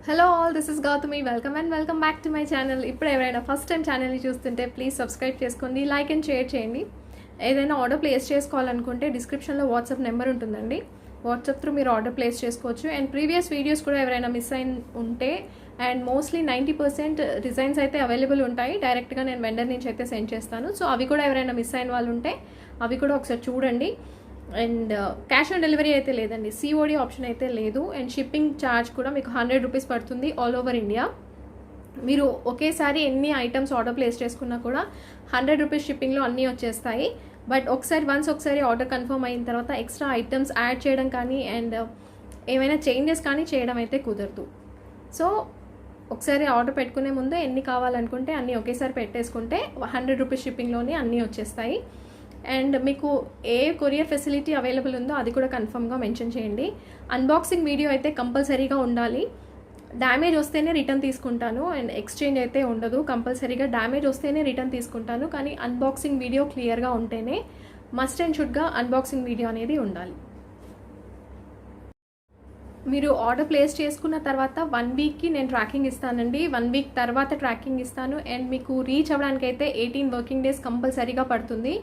Hello all, this is Gautami. Welcome back to my channel. ఇప్పుడు ఎవరైనా first time ఛానల్ని చూస్తుంటే ప్లీజ్ సబ్స్క్రైబ్ చేసుకోండి, లైక్ అండ్ షేర్ చేయండి. ఏదైనా ఆర్డర్ ప్లేస్ చేసుకోవాలనుకుంటే డిస్క్రిప్షన్లో వాట్సాప్ నెంబర్ ఉంటుందండి. వాట్సాప్ త్రూ మీరు ఆర్డర్ ప్లేస్ చేసుకోవచ్చు. అండ్ ప్రీవియస్ వీడియోస్ కూడా ఎవరైనా మిస్ అయిన ఉంటే అండ్ మోస్ట్లీ 90% డిజైన్స్ అయితే అవైలబుల్ ఉంటాయి. డైరెక్ట్గా నేను వెండర్ నుంచి అయితే సెండ్ చేస్తాను. సో అవి కూడా ఎవరైనా మిస్ అయిన వాళ్ళు ఉంటే అవి కూడా ఒకసారి చూడండి. అండ్ క్యాష్ ఆన్ డెలివరీ అయితే లేదండి, సిఓడి ఆప్షన్ అయితే లేదు. అండ్ షిప్పింగ్ ఛార్జ్ కూడా మీకు 100 రూపీస్ పడుతుంది ఆల్ ఓవర్ ఇండియా. మీరు ఒకేసారి ఎన్ని ఐటమ్స్ ఆర్డర్ ప్లేస్ చేసుకున్నా కూడా 100 రూపీస్ షిప్పింగ్లో అన్నీ వచ్చేస్తాయి. బట్ ఒకసారి ఆర్డర్ కన్ఫర్మ్ అయిన తర్వాత ఎక్స్ట్రా ఐటమ్స్ యాడ్ చేయడం కానీ అండ్ ఏమైనా చేంజెస్ కానీ చేయడం అయితే కుదరదు. సో ఒకసారి ఆర్డర్ పెట్టుకునే ముందు ఎన్ని కావాలనుకుంటే అన్నీ ఒకేసారి పెట్టేసుకుంటే 100 రూపీస్ షిప్పింగ్లోనే అన్నీ వచ్చేస్తాయి. అండ్ మీకు ఏ కొరియర్ ఫెసిలిటీ అవైలబుల్ ఉందో అది కూడా కన్ఫర్మ్గా మెన్షన్ చేయండి. అన్బాక్సింగ్ వీడియో అయితే కంపల్సరీగా ఉండాలి. డ్యామేజ్ వస్తేనే రిటర్న్ తీసుకుంటాను అండ్ ఎక్స్చేంజ్ అయితే ఉండదు. కంపల్సరీగా డ్యామేజ్ వస్తేనే రిటర్న్ తీసుకుంటాను, కానీ అన్బాక్సింగ్ వీడియో క్లియర్గా ఉంటేనే మస్ట్ అండ్ షుడ్గా అన్బాక్సింగ్ వీడియో అనేది ఉండాలి. మీరు ఆర్డర్ ప్లేస్ చేసుకున్న తర్వాత 1 వీక్కి నేను ట్రాకింగ్ ఇస్తానండి. 1 వీక్ తర్వాత ట్రాకింగ్ ఇస్తాను. అండ్ మీకు రీచ్ అవ్వడానికి అయితే 18 వర్కింగ్ డేస్ కంపల్సరీగా పడుతుంది.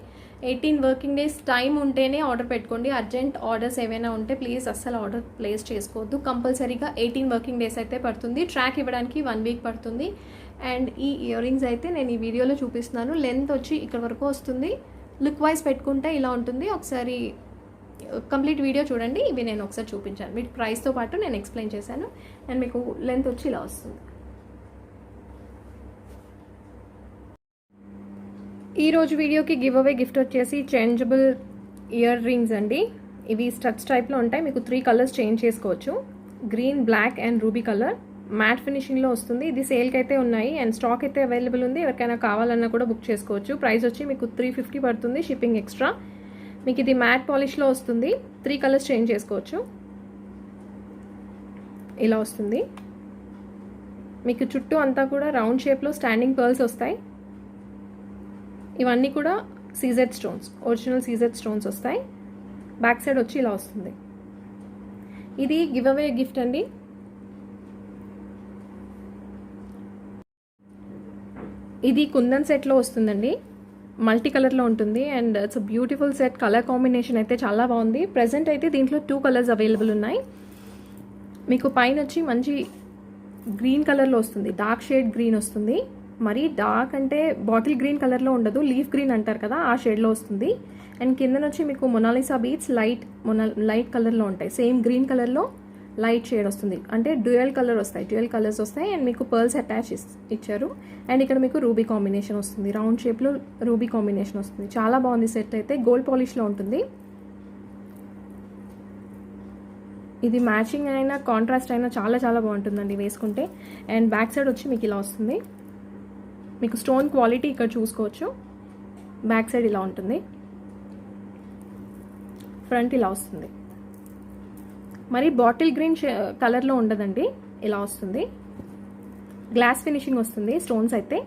18 వర్కింగ్ డేస్ టైం ఉంటేనే ఆర్డర్ పెట్టుకోండి. అర్జెంట్ ఆర్డర్స్ ఏవైనా ఉంటే ప్లీజ్ అస్సలు ఆర్డర్ ప్లేస్ చేసుకోవద్దు. కంపల్సరీగా 18 వర్కింగ్ డేస్ అయితే పడుతుంది. ట్రాక్ ఇవ్వడానికి 1 వీక్ పడుతుంది. అండ్ ఈ ఇయర్ రింగ్స్ అయితే నేను ఈ వీడియోలో చూపిస్తున్నాను. లెంత్ వచ్చి ఇక్కడ వరకు వస్తుంది. లుక్ వైజ్ పెట్టుకుంటే ఇలా ఉంటుంది. ఒకసారి కంప్లీట్ వీడియో చూడండి. ఇవి నేను ఒకసారి చూపించాను, మీకు ప్రైస్తో పాటు నేను ఎక్స్ప్లెయిన్ చేశాను. అండ్ మీకు లెంత్ వచ్చి ఇలా వస్తుంది. ఈరోజు వీడియోకి గివ్ అవే గిఫ్ట్ వచ్చేసి చేంజబుల్ ఇయర్ రింగ్స్ అండి. ఇవి స్టడ్స్ టైప్లో ఉంటాయి. మీకు 3 కలర్స్ చేంజ్ చేసుకోవచ్చు. Green, black and ruby colour. Matte ఫినిషింగ్లో వస్తుంది. ఇది సేల్కి అయితే ఉన్నాయి అండ్ స్టాక్ అయితే అవైలబుల్ ఉంది. ఎవరికైనా కావాలన్నా కూడా బుక్ చేసుకోవచ్చు. ప్రైస్ వచ్చి మీకు 350 పడుతుంది, షిప్పింగ్ ఎక్స్ట్రా. మీకు ఇది మ్యాట్ పాలిష్లో వస్తుంది. 3 కలర్స్ చేంజ్ చేసుకోవచ్చు. ఇలా వస్తుంది. మీకు చుట్టూ అంతా కూడా రౌండ్ షేప్లో స్టాండింగ్ పర్ల్స్ వస్తాయి. ఇవన్నీ కూడా CZ stones, original CZ stones వస్తాయి. బ్యాక్ సైడ్ వచ్చి ఇలా వస్తుంది. ఇది గివ్ అవే గిఫ్ట్ అండి. ఇది కుందన్ సెట్లో వస్తుందండి. మల్టీ కలర్లో ఉంటుంది and it's beautiful set. Colour combination అయితే చాలా బాగుంది. ప్రజెంట్ అయితే దీంట్లో 2 కలర్స్ అవైలబుల్ ఉన్నాయి. మీకు పైన వచ్చి మంచి గ్రీన్ కలర్లో వస్తుంది. డార్క్ షేడ్ గ్రీన్ వస్తుంది. మరి డార్క్ అంటే బాటిల్ గ్రీన్ కలర్లో ఉండదు, లీఫ్ గ్రీన్ అంటారు కదా, ఆ షేడ్లో వస్తుంది. అండ్ కింద వచ్చి మీకు మొనాలిసా బీట్స్ లైట్ కలర్లో ఉంటాయి. సేమ్ గ్రీన్ కలర్లో లైట్ షేడ్ వస్తుంది. అంటే డ్యూయల్ కలర్స్ వస్తాయి. అండ్ మీకు పర్ల్స్ అటాచ్ ఇచ్చారు. అండ్ ఇక్కడ మీకు రూబీ కాంబినేషన్ వస్తుంది. రౌండ్ షేప్లో రూబీ కాంబినేషన్ వస్తుంది. చాలా బాగుంది సెట్ అయితే. గోల్డ్ పాలిష్లో ఉంటుంది. ఇది మ్యాచింగ్ అయినా కాంట్రాస్ట్ అయినా చాలా చాలా బాగుంటుందండి వేసుకుంటే. అండ్ బ్యాక్ సైడ్ వచ్చి మీకు ఇలా వస్తుంది. మీకు స్టోన్ క్వాలిటీ ఇక్కడ చూసుకోవచ్చు. బ్యాక్ సైడ్ ఇలా ఉంటుంది, ఫ్రంట్ ఇలా వస్తుంది. మరి బాటిల్ గ్రీన్ కలర్లో ఉండదండి, ఇలా వస్తుంది. గ్లాస్ ఫినిషింగ్ వస్తుంది స్టోన్స్ అయితే.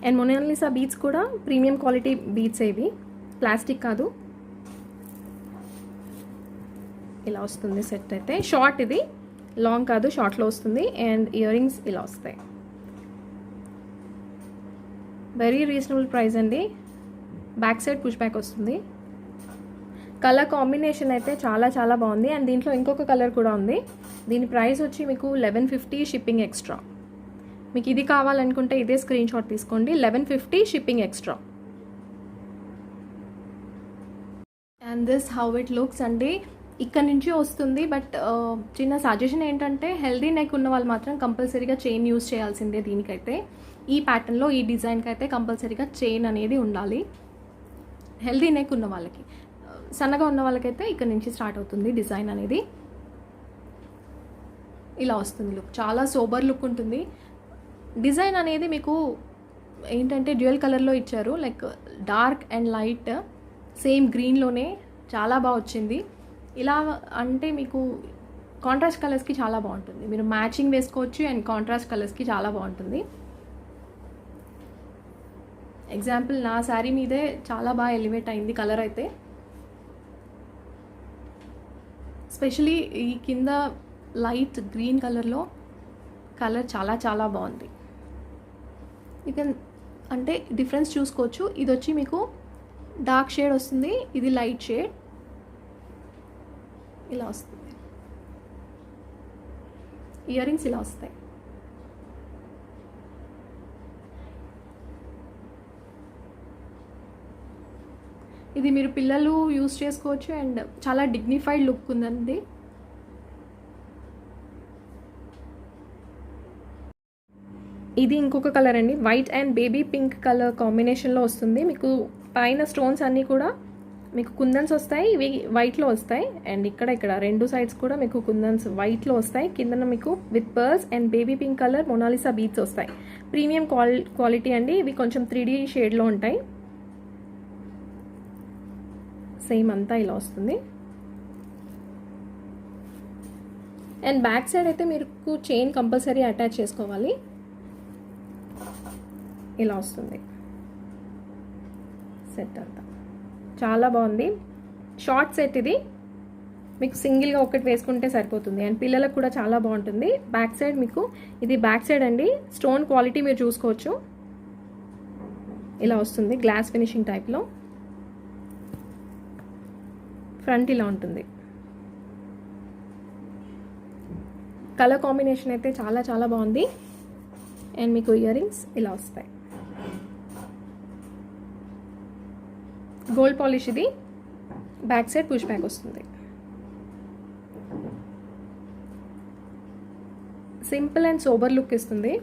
అండ్ మొనాలిసా బీడ్స్ కూడా ప్రీమియం క్వాలిటీ బీడ్స్, ఇవి ప్లాస్టిక్ కాదు. ఇలా వస్తుంది సెట్ అయితే. షార్ట్, ఇది లాంగ్ కాదు, షార్ట్లో వస్తుంది. అండ్ ఇయర్ రింగ్స్ ఇలా వస్తాయి. వెరీ రీజనబుల్ ప్రైస్ అండి. బ్యాక్ సైడ్ పుష్ బ్యాక్ వస్తుంది. కలర్ కాంబినేషన్ అయితే చాలా చాలా బాగుంది. అండ్ దీంట్లో ఇంకొక కలర్ కూడా ఉంది. దీని ప్రైస్ వచ్చి మీకు 1150, షిప్పింగ్ ఎక్స్ట్రా. మీకు ఇది కావాలనుకుంటే ఇదే స్క్రీన్ షాట్ తీసుకోండి. 1150 shipping extra. And this how it looks అండి. ఇక్కడ నుంచి వస్తుంది. బట్ చిన్న సజెషన్ ఏంటంటే హెల్దీ నెక్ ఉన్న వాళ్ళు మాత్రం కంపల్సరీగా చైన్ యూజ్ చేయాల్సిందే. దీనికైతే ఈ ప్యాటర్న్లో ఈ డిజైన్కి అయితే కంపల్సరీగా చైన్ అనేది ఉండాలి. హెల్దీ నెక్ ఉన్న వాళ్ళకి. సన్నగా ఉన్న వాళ్ళకైతే ఇక్కడ నుంచి స్టార్ట్ అవుతుంది డిజైన్ అనేది. ఇలా వస్తుంది లుక్. చాలా సోబర్ లుక్ ఉంటుంది. డిజైన్ అనేది మీకు ఏంటంటే డ్యూయల్ కలర్లో ఇచ్చారు, like dark and light same గ్రీన్లోనే చాలా బాగా వచ్చింది. ఇలా అంటే మీకు కాంట్రాస్ట్ కలర్స్కి చాలా బాగుంటుంది. మీరు మ్యాచింగ్ వేసుకోవచ్చు అండ్ కాంట్రాస్ట్ కలర్స్కి చాలా బాగుంటుంది. ఎగ్జాంపుల్ నా శారీ మీదే చాలా బాగా ఎలివేట్ అయింది కలర్ అయితే. స్పెషలీ ఈ కింద లైట్ గ్రీన్ కలర్లో కలర్ చాలా చాలా బాగుంది. యూ కెన్ అంటే డిఫరెన్స్ చూసుకోవచ్చు. ఇది వచ్చి మీకు డార్క్ షేడ్ వస్తుంది, ఇది లైట్ షేడ్ ఇలా వస్తుంది. ఇయర్ రింగ్స్ ఇలా వస్తాయి. ఇది మీరు పిల్లలు యూస్ చేసుకోవచ్చు అండ్ చాలా డిగ్నిఫైడ్ లుక్ ఉందండి. ఇది ఇంకొక కలర్ అండి, white and baby pink colour కాంబినేషన్లో వస్తుంది. మీకు పైన స్టోన్స్ అన్నీ కూడా మీకు కుందన్స్ వస్తాయి, ఇవి వైట్లో వస్తాయి. అండ్ ఇక్కడ రెండు సైడ్స్ కూడా మీకు కుందన్స్ వైట్లో వస్తాయి. కిందన మీకు with pearls and baby pink colour Mona Lisa beads వస్తాయి. ప్రీమియం క్వాలిటీ అండి. ఇవి కొంచెం 3D షేడ్లో ఉంటాయి. సేమ్ అంతా ఇలా వస్తుంది. అండ్ బ్యాక్ సైడ్ అయితే మీకు చైన్ కంపల్సరీ అటాచ్ చేసుకోవాలి. ఇలా వస్తుంది సెట్ అంతా. చాలా బాగుంది. షార్ట్ సెట్ ఇది. మీకు సింగిల్గా ఒకటి వేసుకుంటే సరిపోతుంది అండ్ పిల్లలకు కూడా చాలా బాగుంటుంది. బ్యాక్ సైడ్ మీకు ఇది బ్యాక్ సైడ్ అండి. స్టోన్ క్వాలిటీ మీరు చూసుకోవచ్చు. ఇలా వస్తుంది గ్లాస్ ఫినిషింగ్ టైప్లో. ఫ్రంట్ ఇలా ఉంటుంది. కలర్ కాంబినేషన్ అయితే చాలా చాలా బాగుంది. అండ్ మీకు ఇయర్ రింగ్స్ ఇలా వస్తాయి. గోల్డ్ పాలిష్ ఇది. బ్యాక్ సైడ్ పుష్ బ్యాక్ వస్తుంది. సింపుల్ అండ్ సోబర్ లుక్ ఇస్తుంది.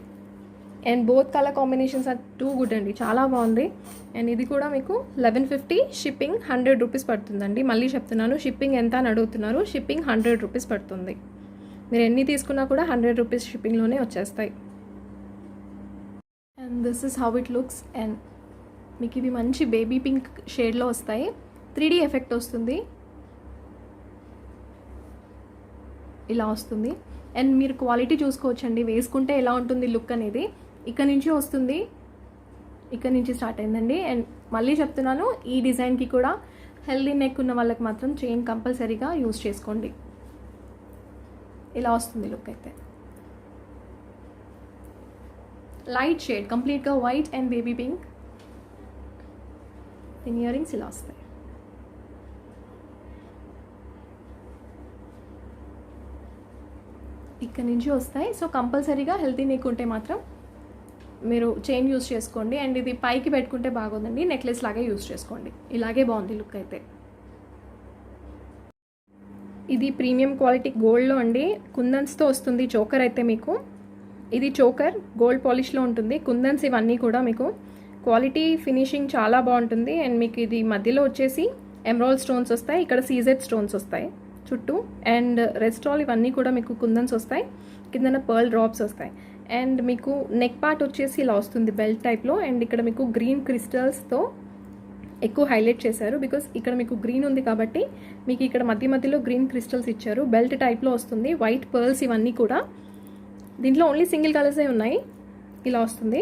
And both colour combinations are too good అండి, చాలా బాగుంది. అండ్ ఇది కూడా మీకు 1150, షిప్పింగ్ 100 రూపీస్ పడుతుందండి. మళ్ళీ చెప్తున్నాను, షిప్పింగ్ ఎంత అని అడుగుతున్నారు. షిప్పింగ్ 100 రూపీస్ పడుతుంది. మీరు ఎన్ని తీసుకున్నా కూడా 100 రూపీస్ షిప్పింగ్లోనే వచ్చేస్తాయి. And this is how it looks. And మీకు ఇవి మంచి బేబీ పింక్ షేడ్లో వస్తాయి. 3D ఎఫెక్ట్ వస్తుంది, ఇలా వస్తుంది. అండ్ మీరు క్వాలిటీ చూసుకోవచ్చండి, వేసుకుంటే ఎలా ఉంటుంది లుక్ అనేది. ఇక్కడ నుంచి వస్తుంది, ఇక్కడ నుంచి స్టార్ట్ అయిందండి. అండ్ మళ్ళీ చెప్తున్నాను, ఈ డిజైన్కి కూడా హెల్దీ నెక్ ఉన్న వాళ్ళకి మాత్రం చైన్ కంపల్సరీగా యూజ్ చేసుకోండి. ఇలా వస్తుంది లుక్ అయితే. లైట్ షేడ్ కంప్లీట్గా వైట్ అండ్ బేబీ పింక్. దీని ఇయర్ రింగ్స్ ఇలా వస్తాయి. ఇక్కడ నుంచి వస్తాయి. సో కంపల్సరీగా హెల్తీ నెక్ ఉంటే మాత్రం మీరు చైన్ యూస్ చేసుకోండి. అండ్ ఇది పైకి పెట్టుకుంటే బాగుందండి, నెక్లెస్ లాగే యూస్ చేసుకోండి. ఇలాగే బాగుంది లుక్ అయితే. ఇది ప్రీమియం క్వాలిటీ గోల్డ్లో అండి, కుందన్స్తో వస్తుంది చోకర్ అయితే మీకు. ఇది చోకర్ గోల్డ్ పాలిష్లో ఉంటుంది. కుందన్స్ ఇవన్నీ కూడా మీకు క్వాలిటీ ఫినిషింగ్ చాలా బాగుంటుంది. అండ్ మీకు ఇది మధ్యలో వచ్చేసి ఎమరాల్డ్ స్టోన్స్ వస్తాయి, ఇక్కడ సీజెడ్ స్టోన్స్ వస్తాయి చుట్టూ. అండ్ రెస్టాల్ ఇవన్నీ కూడా మీకు కుందన్స్ వస్తాయి, కిందన పర్ల్ డ్రాప్స్ వస్తాయి. అండ్ మీకు నెక్ పార్ట్ వచ్చేసి ఇలా వస్తుంది బెల్ట్ టైప్లో. అండ్ ఇక్కడ మీకు గ్రీన్ క్రిస్టల్స్తో ఎక్కువ హైలైట్ చేశారు, బికాస్ ఇక్కడ మీకు గ్రీన్ ఉంది కాబట్టి మీకు ఇక్కడ మధ్యలో గ్రీన్ క్రిస్టల్స్ ఇచ్చారు. బెల్ట్ టైప్లో వస్తుంది, వైట్ పర్ల్స్ ఇవన్నీ కూడా. దీంట్లో ఓన్లీ సింగిల్ కలర్సే ఉన్నాయి. ఇలా వస్తుంది,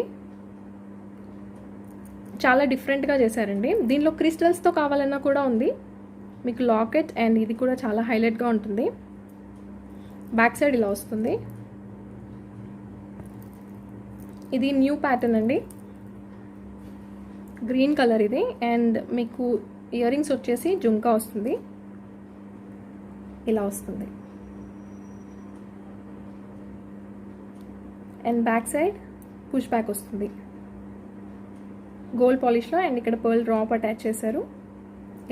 చాలా డిఫరెంట్గా చేశారండి. దీనిలో క్రిస్టల్స్తో కావాలన్నా కూడా ఉంది మీకు లాకెట్. అండ్ ఇది కూడా చాలా హైలైట్గా ఉంటుంది. బ్యాక్ సైడ్ ఇలా వస్తుంది. ఇది న్యూ ప్యాటర్న్ అండి, గ్రీన్ కలర్ ఇది. అండ్ మీకు ఇయర్ రింగ్స్ వచ్చేసి జుంకా వస్తుంది, ఇలా వస్తుంది. And back side push back వస్తుంది గోల్డ్ పాలిష్లో. అండ్ ఇక్కడ పర్ల్ డ్రాప్ అటాచ్ చేశారు,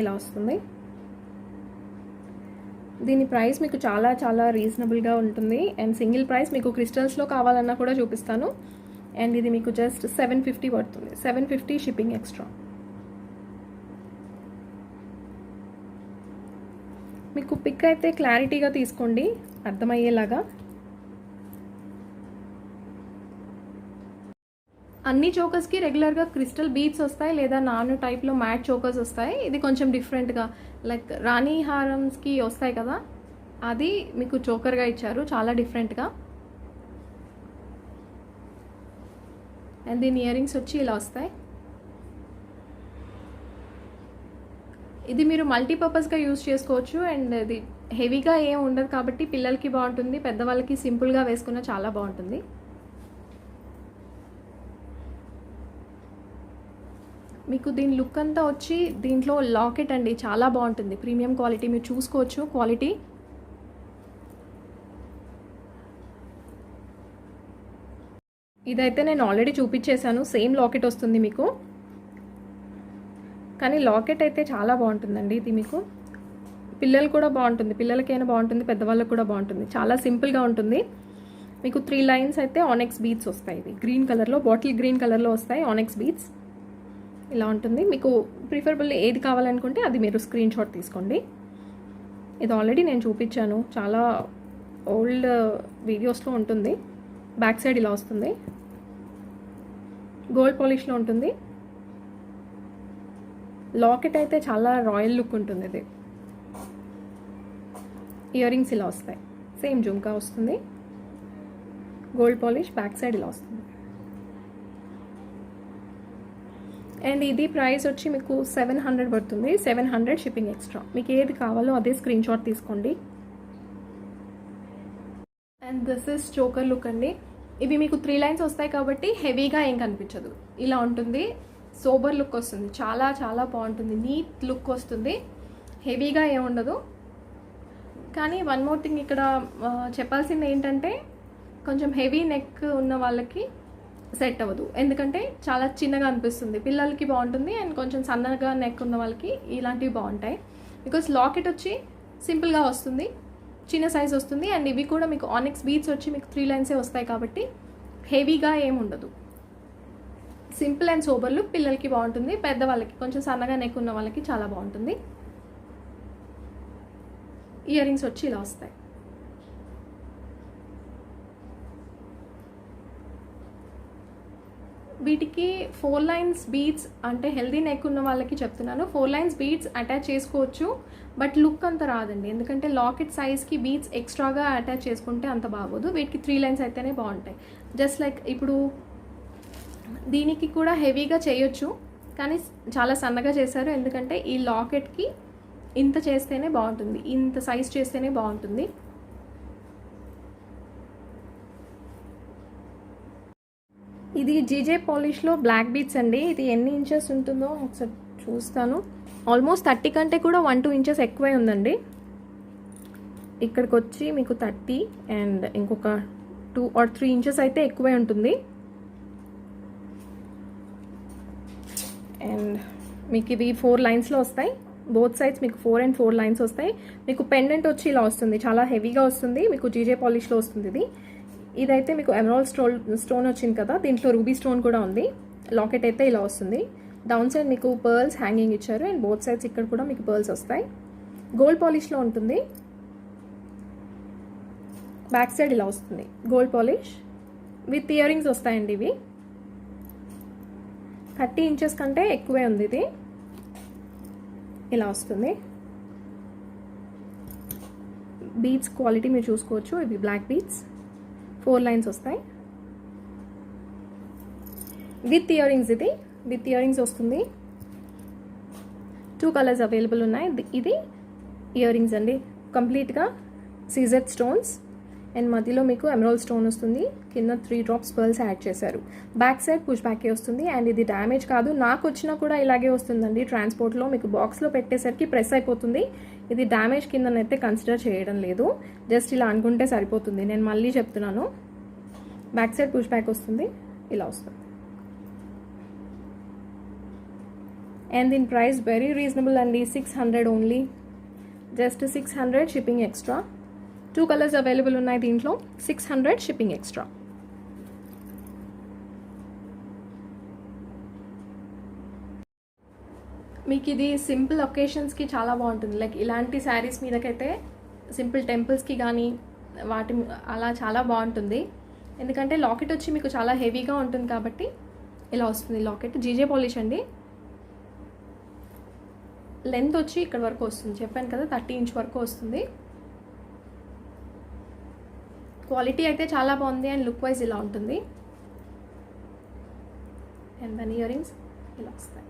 ఇలా వస్తుంది. దీని ప్రైస్ మీకు చాలా చాలా రీజనబుల్గా ఉంటుంది. అండ్ సింగిల్ ప్రైస్ మీకు క్రిస్టల్స్లో కావాలన్నా కూడా చూపిస్తాను. అండ్ ఇది మీకు జస్ట్ 750 పడుతుంది, 750 షిప్పింగ్ ఎక్స్ట్రా. మీకు పిక్ అయితే క్లారిటీగా తీసుకోండి, అర్థమయ్యేలాగా. అన్ని చోకర్స్కి రెగ్యులర్గా క్రిస్టల్ బీడ్స్ వస్తాయి, లేదా నాను టైప్లో మ్యాట్ చోకర్స్ వస్తాయి. ఇది కొంచెం డిఫరెంట్గా లైక్ రాణి హారమ్స్కి వస్తాయి కదా, అది మీకు చోకర్గా ఇచ్చారు, చాలా డిఫరెంట్గా. అండ్ దీని ఇయర్ రింగ్స్ వచ్చి ఇలా వస్తాయి. ఇది మీరు మల్టీపర్పస్గా యూజ్ చేసుకోవచ్చు. అండ్ ఇది హెవీగా ఏం ఉండదు కాబట్టి పిల్లలకి బాగుంటుంది, పెద్దవాళ్ళకి సింపుల్గా వేసుకున్న చాలా బాగుంటుంది. మీకు దీని లుక్ అంతా వచ్చి దీంట్లో లాకెట్ అండి, చాలా బాగుంటుంది, ప్రీమియం క్వాలిటీ, మీరు చూసుకోవచ్చు క్వాలిటీ. ఇదైతే నేను ఆల్రెడీ చూపించేశాను, సేమ్ లాకెట్ వస్తుంది మీకు, కానీ లాకెట్ అయితే చాలా బాగుంటుందండి. ఇది మీకు పిల్లలు కూడా బాగుంటుంది, పిల్లలకైనా బాగుంటుంది, పెద్దవాళ్ళకి కూడా బాగుంటుంది, చాలా సింపుల్గా ఉంటుంది. మీకు 3 లైన్స్ అయితే ఆనెక్స్ బీడ్స్ వస్తాయి, ఇవి గ్రీన్ కలర్లో, బాటిల్ గ్రీన్ కలర్లో వస్తాయి ఆనెక్స్ బీడ్స్. ఇలా ఉంటుంది. మీకు ప్రిఫరబుల్ ఏది కావాలనుకుంటే అది మీరు స్క్రీన్ షాట్ తీసుకోండి. ఇది ఆల్రెడీ నేను చూపించాను, చాలా ఓల్డ్ వీడియోస్లో ఉంటుంది. బ్యాక్ సైడ్ ఇలా వస్తుంది, గోల్డ్ పాలిష్లో ఉంటుంది. లాకెట్ అయితే చాలా రాయల్ లుక్ ఉంటుంది. ఇది ఇయర్ రింగ్స్ ఇలా వస్తాయి, సేమ్ జుమ్కా వస్తుంది, గోల్డ్ పాలిష్, బ్యాక్ సైడ్ ఇలా వస్తుంది. అండ్ ఇది ప్రైస్ వచ్చి మీకు 700 పడుతుంది, 700 షిప్పింగ్ ఎక్స్ట్రా. మీకు ఏది కావాలో అదే స్క్రీన్ షాట్ తీసుకోండి. And this is choker look అండి. ఇవి మీకు 3 లైన్స్ వస్తాయి కాబట్టి హెవీగా ఏం కనిపించదు, ఇలా ఉంటుంది. సోబర్ లుక్ వస్తుంది, చాలా చాలా బాగుంటుంది, నీట్ లుక్ వస్తుంది, హెవీగా ఏం ఉండదు. కానీ వన్ మోర్ థింగ్ ఇక్కడ చెప్పాల్సింది ఏంటంటే, కొంచెం హెవీ నెక్ ఉన్న వాళ్ళకి సెట్ అవ్వదు, ఎందుకంటే చాలా చిన్నగా అనిపిస్తుంది. పిల్లలకి బాగుంటుంది, అండ్ కొంచెం సన్నగా నెక్ ఉన్న వాళ్ళకి ఇలాంటివి బాగుంటాయి. బికాస్ లాకెట్ వచ్చి సింపుల్గా వస్తుంది, చిన్న సైజ్ వస్తుంది. అండ్ ఇవి కూడా మీకు ఆనెక్స్ బీడ్స్ వచ్చి మీకు 3 లైన్సే వస్తాయి కాబట్టి హెవీగా ఏం ఉండదు. సింపుల్ అండ్ సోబర్ లుక్, పిల్లలకి బాగుంటుంది, పెద్దవాళ్ళకి కొంచెం సన్నగా నెక్ ఉన్న వాళ్ళకి చాలా బాగుంటుంది. ఇయర్ రింగ్స్ వచ్చి ఇలా వస్తాయి. వీటికి 4 లైన్స్ బీడ్స్, అంటే హెల్దీ నెక్ ఉన్న వాళ్ళకి చెప్తున్నాను, 4 లైన్స్ బీడ్స్ అటాచ్ చేసుకోవచ్చు, బట్ లుక్ అంత రాదండి, ఎందుకంటే లాకెట్ సైజ్కి బీడ్స్ ఎక్స్ట్రాగా అటాచ్ చేసుకుంటే అంత బాగోదు. వీటికి 3 లైన్స్ అయితేనే బాగుంటాయి. జస్ట్ లైక్ ఇప్పుడు దీనికి కూడా హెవీగా చేయొచ్చు, కానీ చాలా సన్నగా చేశారు, ఎందుకంటే ఈ లాకెట్కి ఇంత చేస్తేనే బాగుంటుంది, ఇంత సైజ్ చేస్తేనే బాగుంటుంది. ఇది జీజే పాలిష్లో బ్లాక్ బీడ్స్ అండి. ఇది ఎన్ని ఇంచెస్ ఉంటుందో ఒకసారి చూస్తాను. ఆల్మోస్ట్ 30 కంటే కూడా 1-2 ఇంచెస్ ఎక్కువే ఉందండి. ఇక్కడికి వచ్చి మీకు 30 అండ్ ఇంకొక 2 or 3 ఇంచెస్ అయితే ఎక్కువే ఉంటుంది. అండ్ మీకు ఇవి 4 లైన్స్లో వస్తాయి, బోత్ సైడ్స్ మీకు 4 and 4 లైన్స్ వస్తాయి. మీకు పెండెంట్ వచ్చి ఇలా వస్తుంది, చాలా హెవీగా వస్తుంది, మీకు జీజే పాలిష్లో వస్తుంది. ఇదైతే మీకు ఎమరాల్డ్ స్టోన్ వచ్చింది కదా, దీంట్లో రూబీ స్టోన్ కూడా ఉంది. లాకెట్ అయితే ఇలా వస్తుంది. డౌన్ సైడ్ మీకు పర్ల్స్ హ్యాంగింగ్ ఇచ్చారు, అండ్ బోత్ సైడ్స్ ఇక్కడ కూడా మీకు పర్ల్స్ వస్తాయి. గోల్డ్ పాలిష్లో ఉంటుంది. బ్యాక్ సైడ్ ఇలా వస్తుంది, gold polish with ear rings వస్తాయండి. ఇవి 30 ఇంచెస్ కంటే ఎక్కువే ఉంది. ఇది ఇలా వస్తుంది. బీడ్స్ క్వాలిటీ మీరు చూసుకోవచ్చు, ఇవి బ్లాక్ బీడ్స్, 4 లైన్స్ వస్తాయి విత్ ఇయర్ రింగ్స్. ఇది విత్ ఇయర్ రింగ్స్ వస్తుంది. 2 కలర్స్ అవైలబుల్ ఉన్నాయి. ఇది ఇయర్ రింగ్స్ అండి, కంప్లీట్గా సీజెడ్ స్టోన్స్, అండ్ మధ్యలో మీకు ఎమరాల్డ్ స్టోన్ వస్తుంది, కింద 3 డ్రాప్స్ పర్ల్స్ యాడ్ చేశారు. బ్యాక్ సైడ్ పుష్ బ్యాకే వస్తుంది. అండ్ ఇది డ్యామేజ్ కాదు, నాకు వచ్చినా కూడా ఇలాగే వస్తుందండి. ట్రాన్స్పోర్ట్లో మీకు బాక్స్లో పెట్టేసరికి ప్రెస్ అయిపోతుంది. ఇది డ్యామేజ్ కిందనైతే కన్సిడర్ చేయడం లేదు, జస్ట్ ఇలా అనుకుంటే సరిపోతుంది. నేను మళ్ళీ చెప్తున్నాను, బ్యాక్ సైడ్ పుష్ బ్యాక్ వస్తుంది, ఇలా వస్తుంది. అండ్ దీని ప్రైస్ వెరీ రీజనబుల్ అండి, 600 only, just 600 shipping extra. 2 colours available ఉన్నాయి దీంట్లో, 600 షిప్పింగ్ ఎక్స్ట్రా. మీకు ఇది సింపుల్ ఒకేషన్స్కి చాలా బాగుంటుంది. లైక్ ఇలాంటి శారీస్ మీదకైతే సింపుల్ టెంపుల్స్కి కానీ వాటి అలా చాలా బాగుంటుంది. ఎందుకంటే లాకెట్ వచ్చి మీకు చాలా హెవీగా ఉంటుంది కాబట్టి ఇలా వస్తుంది. లాకెట్ జీజే పాలిష్ అండి. లెంత్ వచ్చి ఇక్కడ వరకు వస్తుంది, చెప్పాను కదా 30 ఇంచ్ వరకు వస్తుంది. క్వాలిటీ అయితే చాలా బాగుంది, అండ్ లుక్ వైజ్ ఇలా ఉంటుంది. అండ్ దాని ఇయర్ రింగ్స్ ఇలా వస్తాయి.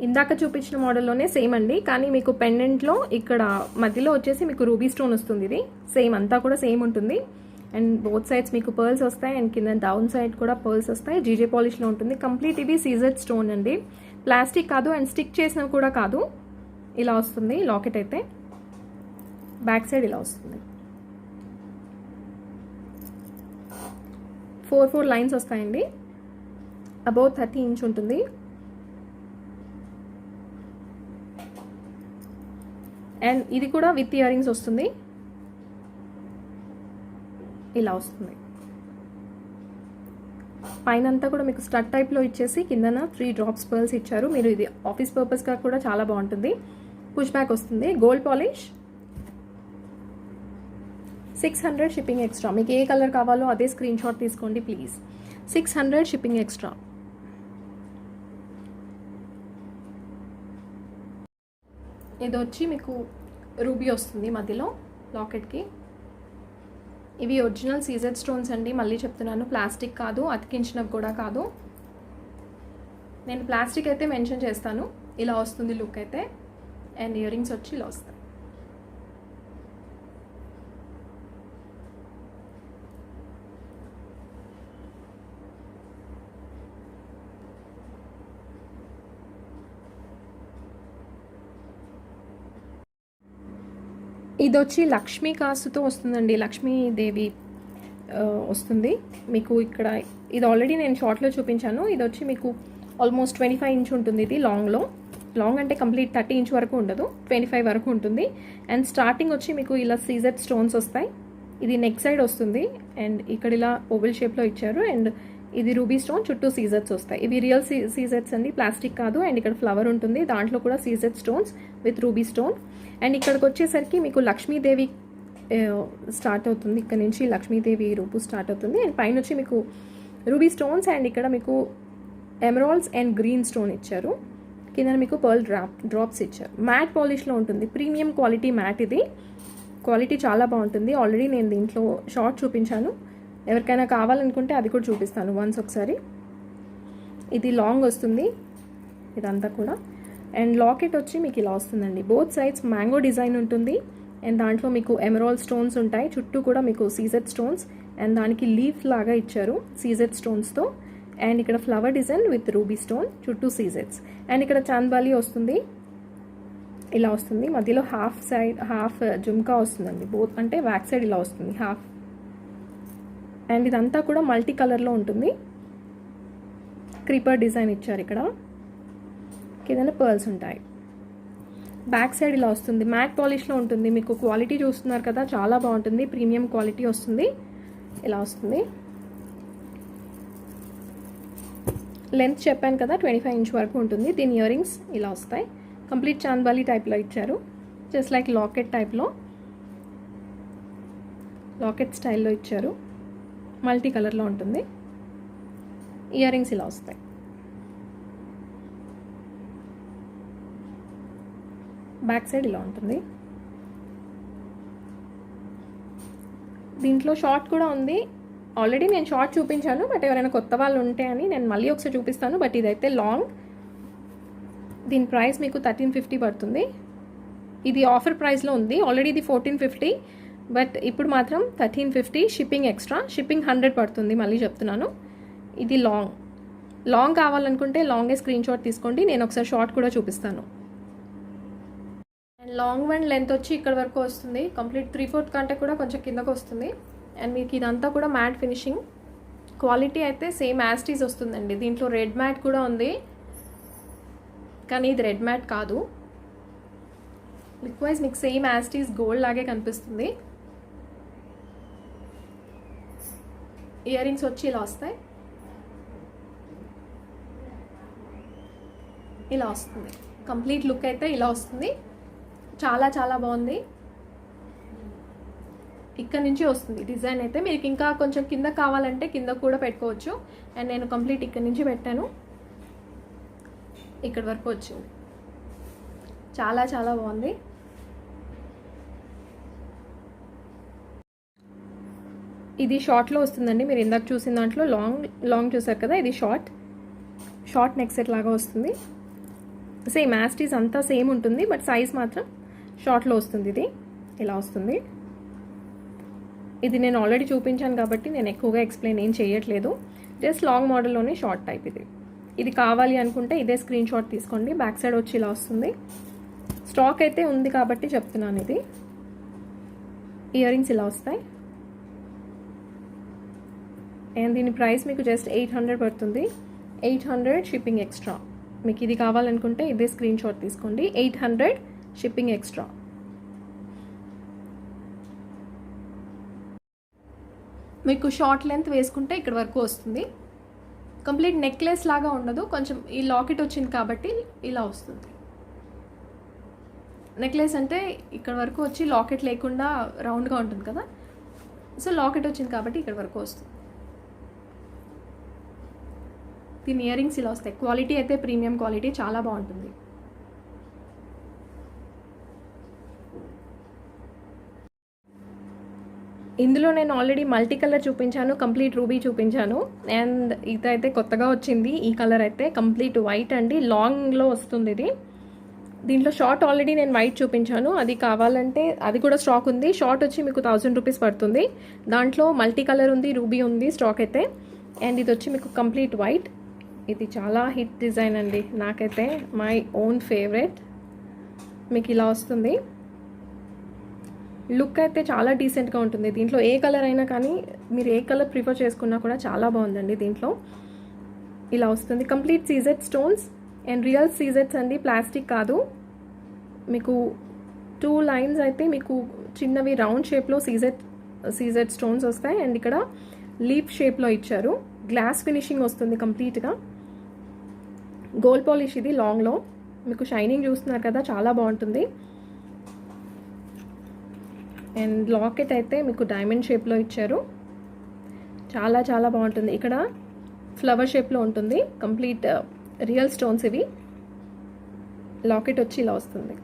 ఇందాక చూపించిన మోడల్లోనే సేమ్ అండి, కానీ మీకు పెండెంట్లో ఇక్కడ మధ్యలో వచ్చేసి మీకు రూబీ స్టోన్ వస్తుంది. ఇది సేమ్ అంతా కూడా సేమ్ ఉంటుంది. అండ్ బోత్ సైడ్స్ మీకు పర్ల్స్ వస్తాయి అండ్ కింద డౌన్ సైడ్ కూడా పర్ల్స్ వస్తాయి. జీజే పాలిష్లో ఉంటుంది. కంప్లీట్ ఇది సీజెడ్ స్టోన్ అండి, ప్లాస్టిక్ కాదు అండ్ స్టిక్ చేసినవి కూడా కాదు. ఇలా వస్తుంది లాకెట్ అయితే. బ్యాక్ సైడ్ ఇలా వస్తుంది. 4 లైన్స్ వస్తాయండి. అబౌట్ 30 ఇంచ్ ఉంటుంది. అండ్ ఇది కూడా విత్ ఇయర్ రింగ్స్ వస్తుంది. ఇలా వస్తుంది. పైన అంతా కూడా మీకు స్టడ్ టైప్లో ఇచ్చేసి కిందన 3 డ్రాప్స్ పర్ల్స్ ఇచ్చారు. మీరు ఇది ఆఫీస్ పర్పస్గా కూడా చాలా బాగుంటుంది. పుష్ బ్యాక్ వస్తుంది. Gold polish. 600 shipping extra. మీకు ఏ కలర్ కావాలో అదే స్క్రీన్ షాట్ తీసుకోండి ప్లీజ్. 600 shipping extra. ఇది వచ్చి మీకు రూబీ వస్తుంది మధ్యలో లాకెట్కి. ఇవి ఒరిజినల్ సీజెడ్ స్టోన్స్ అండి, మళ్ళీ చెప్తున్నాను, ప్లాస్టిక్ కాదు, అతికించినవి కూడా కాదు. నేను ప్లాస్టిక్ అయితే మెన్షన్ చేస్తాను. ఇలా వస్తుంది లుక్ అయితే. అండ్ ఇయర్ రింగ్స్ వచ్చి ఇలా వస్తాయి. ఇది వచ్చి లక్ష్మీ కాసుతో వస్తుందండి, లక్ష్మీదేవి వస్తుంది మీకు ఇక్కడ. ఇది ఆల్రెడీ నేను షార్ట్లో చూపించాను. ఇది వచ్చి మీకు ఆల్మోస్ట్ 25 ఇంచ్ ఉంటుంది. ఇది లాంగ్ అంటే కంప్లీట్ 30 ఇంచ్ వరకు ఉండదు, 25 వరకు ఉంటుంది. అండ్ స్టార్టింగ్ వచ్చి మీకు ఇలా సీజెడ్ స్టోన్స్ వస్తాయి. ఇది నెక్ సైడ్ వస్తుంది అండ్ ఇక్కడ ఇలా ఓవెల్ షేప్లో ఇచ్చారు. అండ్ ఇది రూబీ స్టోన్, చుట్టూ సీజెడ్స్ వస్తాయి. ఇవి రియల్ సీజెడ్స్ అండి, ప్లాస్టిక్ కాదు. అండ్ ఇక్కడ ఫ్లవర్ ఉంటుంది, దాంట్లో కూడా CZ stones with ruby stone. And ఇక్కడికి వచ్చేసరికి మీకు లక్ష్మీదేవి స్టార్ట్ అవుతుంది. ఇక్కడ నుంచి లక్ష్మీదేవి రూపు స్టార్ట్ అవుతుంది. అండ్ పైన వచ్చి మీకు రూబీ స్టోన్స్ అండ్ ఇక్కడ మీకు ఎమరాల్డ్స్ అండ్ గ్రీన్ స్టోన్ ఇచ్చారు. కింద మీకు పర్ల్ డ్రాప్స్ ఇచ్చారు. మ్యాట్ పాలిష్లో ఉంటుంది, ప్రీమియం క్వాలిటీ మ్యాట్. ఇది క్వాలిటీ చాలా బాగుంటుంది. ఆల్రెడీ నేను దీంట్లో షార్ట్ చూపించాను. ఎవరికైనా కావాలనుకుంటే అది కూడా చూపిస్తాను వన్స్ ఒకసారి. ఇది లాంగ్ వస్తుంది ఇదంతా కూడా. అండ్ లాకెట్ వచ్చి మీకు ఇలా వస్తుందండి. బోత్ సైడ్స్ మ్యాంగో డిజైన్ ఉంటుంది. అండ్ దాంట్లో మీకు ఎమరాల్డ్ స్టోన్స్ ఉంటాయి. చుట్టూ కూడా మీకు సీజెడ్ స్టోన్స్ అండ్ దానికి లీఫ్ లాగా ఇచ్చారు సీజెడ్ స్టోన్స్తో. అండ్ ఇక్కడ flower design with ruby stone, చుట్టూ సీజెడ్స్. అండ్ ఇక్కడ చాంద్బాలి వస్తుంది, ఇలా వస్తుంది. మధ్యలో హాఫ్ జుమ్కా వస్తుందండి. బోత్ అంటే బ్యాక్ సైడ్ ఇలా వస్తుంది హాఫ్. అండ్ ఇదంతా కూడా మల్టీ కలర్లో ఉంటుంది. క్రీపర్ డిజైన్ ఇచ్చారు ఇక్కడ. కింద పర్ల్స్ ఉంటాయి. బ్యాక్ సైడ్ ఇలా వస్తుంది. మ్యాట్ పాలిష్లో ఉంటుంది. మీకు క్వాలిటీ చూస్తున్నారు కదా, చాలా బాగుంటుంది. ప్రీమియం క్వాలిటీ వస్తుంది. ఇలా వస్తుంది. లెంత్ చెప్పాను కదా, 25 ఇంచ్ వరకు ఉంటుంది. దీని ఇయర్ రింగ్స్ ఇలా వస్తాయి. కంప్లీట్ చాంద్బాలి టైప్లో ఇచ్చారు, జస్ట్ లైక్ లాకెట్ టైప్లో, లాకెట్ స్టైల్లో ఇచ్చారు. మల్టీ కలర్లో ఉంటుంది. ఇయర్ రింగ్స్ ఇలా వస్తాయి. బ్యాక్ సైడ్ ఇలా ఉంటుంది. దీంట్లో షార్ట్ కూడా ఉంది. ఆల్రెడీ నేను షార్ట్ చూపించాను, బట్ ఎవరైనా కొత్త వాళ్ళు ఉంటే అని నేను మళ్ళీ ఒకసారి చూపిస్తాను. బట్ ఇదైతే లాంగ్. దీని ప్రైస్ మీకు 1350 పడుతుంది. ఇది ఆఫర్ ప్రైస్లో ఉంది. ఆల్రెడీ ఇది 1450, బట్ ఇప్పుడు మాత్రం 1350. షిప్పింగ్ ఎక్స్ట్రా, షిప్పింగ్ 100 పడుతుంది. మళ్ళీ చెప్తున్నాను. ఇది లాంగ్ కావాలనుకుంటే లాంగే స్క్రీన్ షాట్ తీసుకోండి. నేను ఒకసారి షార్ట్ కూడా చూపిస్తాను. అండ్ లాంగ్ వన్ లెంత్ వచ్చి ఇక్కడ వరకు వస్తుంది. కంప్లీట్ 3/4 కంటే కూడా కొంచెం కిందకు వస్తుంది. అండ్ మీకు ఇదంతా కూడా మ్యాట్ ఫినిషింగ్. క్వాలిటీ అయితే సేమ్ యాస్టీస్ వస్తుందండి. దీంట్లో రెడ్ మ్యాట్ కూడా ఉంది, కానీ ఇది రెడ్ మ్యాట్ కాదు. లుక్ వైజ్ మీకు సేమ్ యాస్టీస్ గోల్డ్ లాగే కనిపిస్తుంది. ఇయర్ రింగ్స్ వచ్చి ఇలా వస్తాయి. ఇలా వస్తుంది. కంప్లీట్ లుక్ అయితే ఇలా వస్తుంది. చాలా చాలా బాగుంది. ఇక్కడ నుంచి వస్తుంది డిజైన్ అయితే. మీకు ఇంకా కొంచెం కింద కావాలంటే కింద కూడా పెట్టుకోవచ్చు. అండ్ నేను కంప్లీట్ ఇక్కడ నుంచి పెట్టాను, ఇక్కడ వరకు వచ్చింది. చాలా చాలా బాగుంది. ఇది షార్ట్లో వస్తుందండి. మీరు ఇందాక చూసిన దాంట్లో లాంగ్ చూసారు కదా, ఇది షార్ట్ నెక్ సెట్ లాగా వస్తుంది. సేమ్ యాస్టీస్ అంతా సేమ్ ఉంటుంది, బట్ సైజ్ మాత్రం షార్ట్లో వస్తుంది. ఇది ఇలా వస్తుంది. ఇది నేను ఆల్రెడీ చూపించాను కాబట్టి నేను ఎక్కువగా ఎక్స్ప్లెయిన్ ఏం చేయట్లేదు. జస్ట్ లాంగ్ మోడల్లోనే షార్ట్ టైప్ ఇది కావాలి అనుకుంటే ఇదే స్క్రీన్ షాట్ తీసుకోండి. బ్యాక్ సైడ్ వచ్చి ఇలా వస్తుంది. స్టాక్ అయితే ఉంది కాబట్టి చెప్తున్నాను. ఇది ఇయర్ రింగ్స్ ఇలా వస్తాయి అండ్ దీని ప్రైస్ మీకు జస్ట్ 800 పడుతుంది. 800 షిప్పింగ్ ఎక్స్ట్రా. మీకు ఇది కావాలనుకుంటే ఇదే స్క్రీన్ షాట్ తీసుకోండి. 800 షిప్పింగ్ ఎక్స్ట్రా. మీకు షార్ట్ లెంత్ వేసుకుంటే ఇక్కడ వరకు వస్తుంది. కంప్లీట్ నెక్లెస్ లాగా ఉండదు, కొంచెం ఈ లాకెట్ వచ్చింది కాబట్టి ఇలా వస్తుంది. నెక్లెస్ అంటే ఇక్కడ వరకు వచ్చి లాకెట్ లేకుండా రౌండ్గా ఉంటుంది కదా, సో లాకెట్ వచ్చింది కాబట్టి ఇక్కడ వరకు వస్తుంది. దీని ఇయర్ రింగ్స్ ఇలా వస్తాయి. క్వాలిటీ అయితే ప్రీమియం క్వాలిటీ, చాలా బాగుంటుంది. ఇందులో నేను ఆల్రెడీ మల్టీ కలర్ చూపించాను, కంప్లీట్ రూబీ చూపించాను అండ్ ఇదైతే కొత్తగా వచ్చింది. ఈ కలర్ అయితే కంప్లీట్ వైట్ అండి, లాంగ్లో వస్తుంది ఇది. దీంట్లో షార్ట్ ఆల్రెడీ నేను వైట్ చూపించాను, అది కావాలంటే అది కూడా స్టాక్ ఉంది. షార్ట్ వచ్చి మీకు 1000 రూపీస్ పడుతుంది. దాంట్లో మల్టీ కలర్ ఉంది, రూబీ ఉంది స్టాక్ అయితే. అండ్ ఇది వచ్చి మీకు కంప్లీట్ వైట్. ఇది చాలా హిట్ డిజైన్ అండి, నాకైతే మై ఓన్ ఫేవరెట్. మీకు ఇలా వస్తుంది. లుక్ అయితే చాలా డీసెంట్గా ఉంటుంది. దీంట్లో ఏ కలర్ అయినా కానీ మీరు ఏ కలర్ ప్రిఫర్ చేసుకున్నా కూడా చాలా బాగుందండి. దీంట్లో ఇలా వస్తుంది. Complete CZ stones and real సీజెడ్స్ అండి, ప్లాస్టిక్ కాదు. మీకు 2 లైన్స్ అయితే మీకు చిన్నవి రౌండ్ షేప్లో సీజెడ్ స్టోన్స్ వస్తాయి అండ్ ఇక్కడ లీఫ్ షేప్లో ఇచ్చారు. గ్లాస్ ఫినిషింగ్ వస్తుంది కంప్లీట్గా. గోల్డ్ పాలిష్ ఇది లాంగ్లో. మీకు షైనింగ్ చూస్తున్నారు కదా, చాలా బాగుంటుంది. అండ్ లాకెట్ అయితే మీకు డైమండ్ షేప్లో ఇచ్చారు, చాలా చాలా బాగుంటుంది. ఇక్కడ ఫ్లవర్ షేప్లో ఉంటుంది. కంప్లీట్ రియల్ స్టోన్స్ ఇవి. లాకెట్ వచ్చి ఇలా వస్తుంది.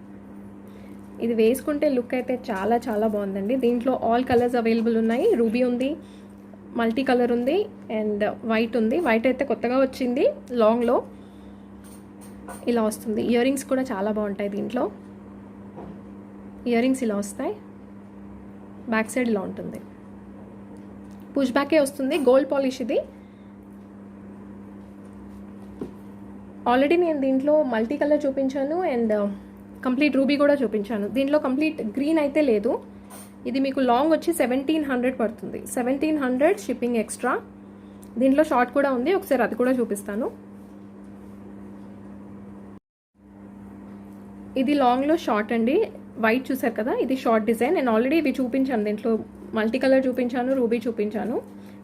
ఇది వేసుకుంటే లుక్ అయితే చాలా చాలా బాగుందండి. దీంట్లో ఆల్ కలర్స్ అవైలబుల్ ఉన్నాయి. రూబీ ఉంది, మల్టీ కలర్ ఉంది అండ్ వైట్ ఉంది. వైట్ అయితే కొత్తగా వచ్చింది లాంగ్లో. ఇలా వస్తుంది. ఇయర్ రింగ్స్ కూడా చాలా బాగుంటాయి. దీంట్లో ఇయర్ రింగ్స్ ఇలా వస్తాయి. బ్యాక్ సైడ్ ఇలా ఉంటుంది. పుష్ బ్యాకే వస్తుంది. గోల్డ్ పాలిష్ ఇది. ఆల్రెడీ నేను దీంట్లో మల్టీ కలర్ చూపించాను అండ్ కంప్లీట్ రూబీ కూడా చూపించాను. దీంట్లో కంప్లీట్ గ్రీన్ అయితే లేదు. ఇది మీకు లాంగ్ వచ్చి 1700 పడుతుంది. 1700 షిప్పింగ్ ఎక్స్ట్రా. దీంట్లో షార్ట్ కూడా ఉంది, ఒకసారి అది కూడా చూపిస్తాను. ఇది లాంగ్లో షార్ట్ అండి, వైట్ చూసారు కదా, ఇది షార్ట్ డిజైన్. నేను ఆల్రెడీ ఇవి చూపించాను. దీంట్లో మల్టీ కలర్ చూపించాను, రూబీ చూపించాను.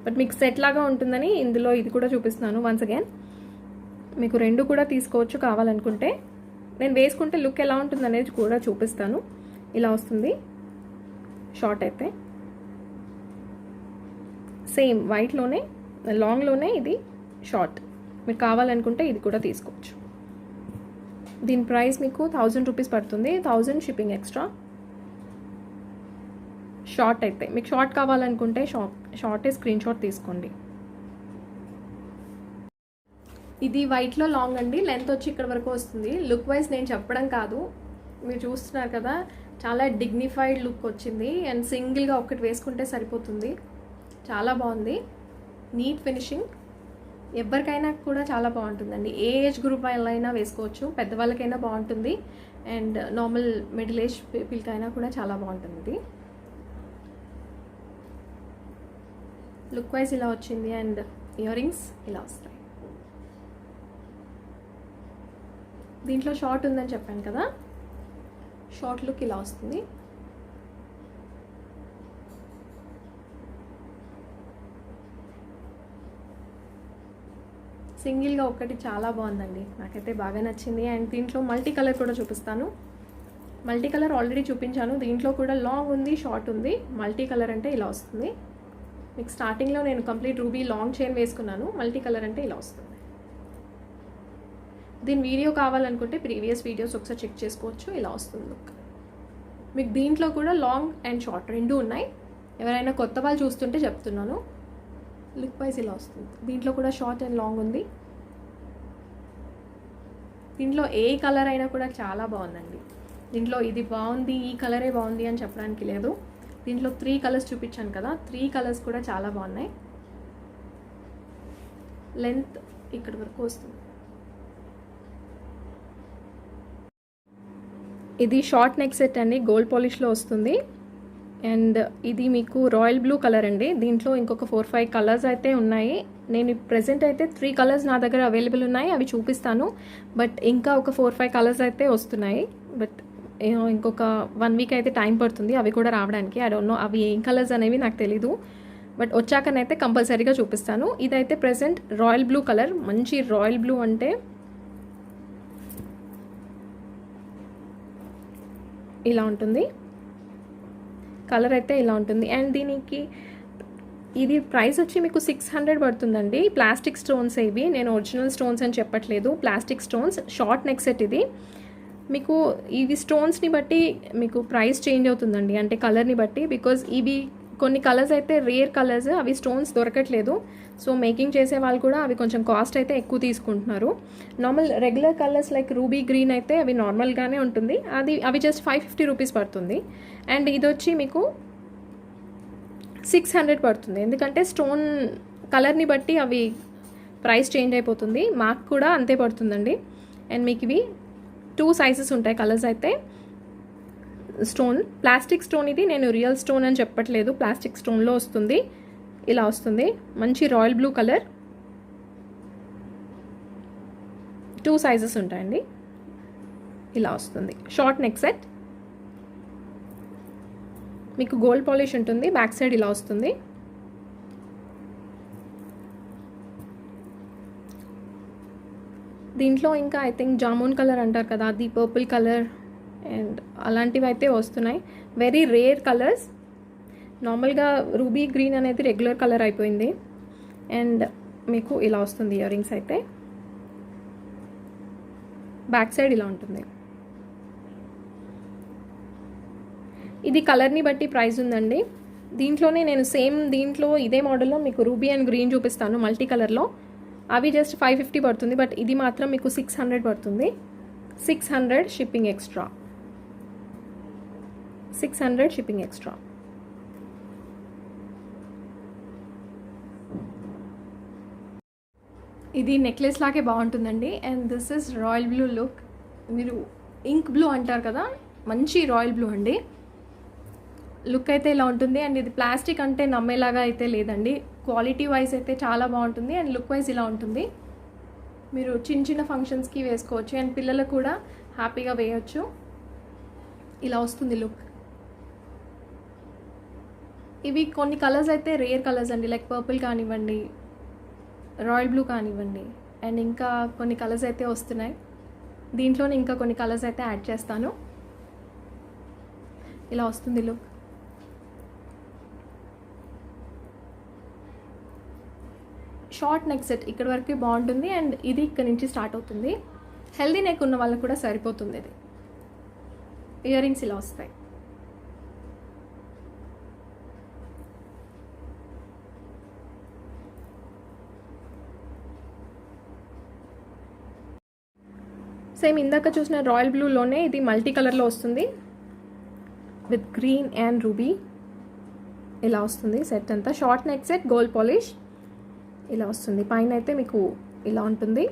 బట్ మీకు సెట్ లాగా ఉంటుందని ఇందులో ఇది కూడా చూపిస్తున్నాను వన్స్ అగైన్. మీకు రెండు కూడా తీసుకోవచ్చు కావాలనుకుంటే. నేను వేసుకుంటే లుక్ ఎలా ఉంటుంది అనేది కూడా చూపిస్తాను. ఇలా వస్తుంది షార్ట్ అయితే. సేమ్ వైట్లోనే లాంగ్లోనే ఇది షార్ట్. మీరు కావాలనుకుంటే ఇది కూడా తీసుకోవచ్చు. దీని ప్రైస్ మీకు 1000 రూపీస్ పడుతుంది. 1000 షిప్పింగ్ ఎక్స్ట్రా. షార్ట్ అయితే మీకు షార్ట్ కావాలనుకుంటే షార్టే స్క్రీన్ షాట్ తీసుకోండి. ఇది వైట్లో లాంగ్ అండి, లెంత్ వచ్చి ఇక్కడ వరకు వస్తుంది. లుక్ వైజ్ నేను చెప్పడం కాదు, మీరు చూస్తున్నారు కదా, చాలా డిగ్నిఫైడ్ లుక్ వచ్చింది. అండ్ సింగిల్గా ఒకటి వేసుకుంటే సరిపోతుంది. చాలా బాగుంది, నీట్ ఫినిషింగ్. ఎవరికైనా కూడా చాలా బాగుంటుందండి. ఏ ఏజ్ గ్రూప్ వాళ్ళైనా వేసుకోవచ్చు, పెద్దవాళ్ళకైనా బాగుంటుంది అండ్ నార్మల్ మిడిల్ ఏజ్ పీపుల్కైనా కూడా చాలా బాగుంటుంది. ఇది లుక్ వైజ్ ఇలా వచ్చింది అండ్ ఇయర్ రింగ్స్ ఇలా వస్తాయి. దీంట్లో షార్ట్ ఉందని చెప్పాను కదా, షార్ట్ లుక్ ఇలా వస్తుంది. సింగిల్గా ఒకటి చాలా బాగుందండి, నాకైతే బాగా నచ్చింది. అండ్ దీంట్లో మల్టీ కలర్ కూడా చూపిస్తాను. మల్టీ కలర్ ఆల్రెడీ చూపించాను. దీంట్లో కూడా లాంగ్ ఉంది, షార్ట్ ఉంది. మల్టీ కలర్ అంటే ఇలా వస్తుంది. మీకు స్టార్టింగ్లో నేను కంప్లీట్ రూబీ లాంగ్ చైన్ వేసుకున్నాను. మల్టీ కలర్ అంటే ఇలా వస్తుంది. దీని వీడియో కావాలనుకుంటే ప్రీవియస్ వీడియోస్ ఒకసారి చెక్ చేసుకోవచ్చు. ఇలా వస్తుంది లుక్. మీకు దీంట్లో కూడా లాంగ్ అండ్ షార్ట్ రెండు ఉన్నాయి. ఎవరైనా కొత్త వాళ్ళు చూస్తుంటే చెప్తున్నాను. లుక్ వైజ్ ఇలా వస్తుంది. దీంట్లో కూడా షార్ట్ అండ్ లాంగ్ ఉంది. దీంట్లో ఏ కలర్ అయినా కూడా చాలా బాగుందండి. దీంట్లో ఇది బాగుంది, ఈ కలరే బాగుంది అని చెప్పడానికి లేదు. దీంట్లో 3 కలర్స్ చూపించాను కదా, 3 కలర్స్ కూడా చాలా బాగున్నాయి. లెంత్ ఇక్కడ వరకు వస్తుంది. ఇది షార్ట్ నెక్ సెట్ అండి, గోల్డ్ పాలిష్లో వస్తుంది. అండ్ ఇది మీకు రాయల్ బ్లూ కలర్ అండి. దీంట్లో ఇంకొక 4-5 కలర్స్ అయితే ఉన్నాయి. నేను ప్రెజెంట్ అయితే 3 కలర్స్ నా దగ్గర అవైలబుల్ ఉన్నాయి, అవి చూపిస్తాను. బట్ ఇంకా ఒక 4-5 కలర్స్ అయితే వస్తున్నాయి. బట్ ఇంకొక 1 వీక్ అయితే టైం పడుతుంది అవి కూడా రావడానికి. ఐ డోంట్ నో అవి ఏం కలర్స్ అనేవి నాకు తెలీదు, బట్ వచ్చాకనైతే కంపల్సరీగా చూపిస్తాను. ఇదైతే ప్రెజెంట్ రాయల్ బ్లూ కలర్, మంచి రాయల్ బ్లూ అంటే ఇలా ఉంటుంది. కలర్ అయితే ఇలా ఉంటుంది. అండ్ దీనికి ఇది ప్రైస్ వచ్చి మీకు 600 పడుతుందండి. ప్లాస్టిక్ స్టోన్స్ ఇవి, నేను ఒరిజినల్ స్టోన్స్ అని చెప్పట్లేదు, plastic stones. Short neck set ఇది. మీకు ఇవి స్టోన్స్ని బట్టి మీకు ప్రైస్ చేంజ్ అవుతుందండి, అంటే కలర్ని బట్టి. బికాజ్ ఇవి కొన్ని కలర్స్ అయితే రేర్ కలర్స్, అవి స్టోన్స్ దొరకట్లేదు. సో మేకింగ్ చేసే వాళ్ళు కూడా అవి కొంచెం కాస్ట్ అయితే ఎక్కువ తీసుకుంటున్నారు. Normal regular colours like ruby green అయితే అవి నార్మల్గానే ఉంటుంది, అవి జస్ట్ 550 రూపీస్ పడుతుంది. అండ్ ఇది వచ్చి మీకు 600 పడుతుంది, ఎందుకంటే స్టోన్ కలర్ని బట్టి అవి ప్రైస్ చేంజ్ అయిపోతుంది. మాకు కూడా అంతే పడుతుందండి. అండ్ మీకు ఇవి 2 సైజెస్ ఉంటాయి కలర్స్ అయితే. స్టోన్ ప్లాస్టిక్ స్టోన్, ఇది నేను రియల్ స్టోన్ అని చెప్పట్లేదు, ప్లాస్టిక్ స్టోన్లో వస్తుంది. ఇలా వస్తుంది, మంచి రాయల్ బ్లూ కలర్. 2 సైజెస్ ఉంటాయండి. ఇలా వస్తుంది షార్ట్ నెక్ సెట్. మీకు గోల్డ్ పాలిష్ ఉంటుంది, బ్యాక్ సైడ్ ఇలా వస్తుంది. దీంట్లో ఇంకా ఐ థింక్ జామున్ కలర్ అంటారు కదా, అది పర్పుల్ కలర్ అండ్ అలాంటివి అయితే వస్తున్నాయి. Very rare colours. నార్మల్గా రూబీ గ్రీన్ అనేది రెగ్యులర్ కలర్ అయిపోయింది. అండ్ మీకు ఇలా వస్తుంది ఇయర్ రింగ్స్ అయితే. బ్యాక్ సైడ్ ఇలా ఉంటుంది. ఇది కలర్ని బట్టి ప్రైస్ ఉందండి. దీంట్లోనే నేను సేమ్ దీంట్లో ఇదే మోడల్లో మీకు రూబీ అండ్ గ్రీన్ చూపిస్తాను మల్టీ కలర్లో. అవి జస్ట్ 550 పడుతుంది, బట్ ఇది మాత్రం మీకు 600 పడుతుంది. 600 షిప్పింగ్ ఎక్స్ట్రా. 600 shipping extra. ఇది నెక్లెస్ లాగే బాగుంటుందండి. And this is royal blue look. మీరు ఇంక్ బ్లూ అంటారు కదా, మంచి రాయల్ బ్లూ అండి. లుక్ అయితే ఇలా ఉంటుంది. అండ్ ఇది ప్లాస్టిక్ అంటే నమ్మేలాగా అయితే లేదండి, క్వాలిటీ వైజ్ అయితే చాలా బాగుంటుంది. అండ్ లుక్ వైజ్ ఇలా ఉంటుంది. మీరు చిన్న చిన్న ఫంక్షన్స్కి వేసుకోవచ్చు, అండ్ పిల్లలకు కూడా హ్యాపీగా వేయచ్చు. ఇలా వస్తుంది లుక్. ఇవి కొన్ని కలర్స్ అయితే రేర్ కలర్స్ అండి, లైక్ పర్పుల్ కానివ్వండి, రాయల్ బ్లూ కానివ్వండి, అండ్ ఇంకా కొన్ని కలర్స్ అయితే వస్తున్నాయి. దీంట్లోనే ఇంకా కొన్ని కలర్స్ అయితే యాడ్ చేస్తాను. ఇలా వస్తుంది లుక్. షార్ట్ నెక్ సెట్ ఇక్కడ వరకు బాగుంటుంది. అండ్ ఇది ఇక్కడ నుంచి స్టార్ట్ అవుతుంది. హెల్దీ నెక్ ఉన్న వాళ్ళకి కూడా సరిపోతుంది. ఇది ఇయర్ రింగ్స్ ఇలా వస్తాయి. సేమ్ ఇందాక చూసిన రాయల్ బ్లూలోనే ఇది మల్టీ కలర్లో వస్తుంది విత్ గ్రీన్ అండ్ రూబీ. ఇలా వస్తుంది సెట్ అంతా. Short neck set, gold polish ఇలా వస్తుంది. పైన అయితే మీకు ఇలా ఉంటుంది,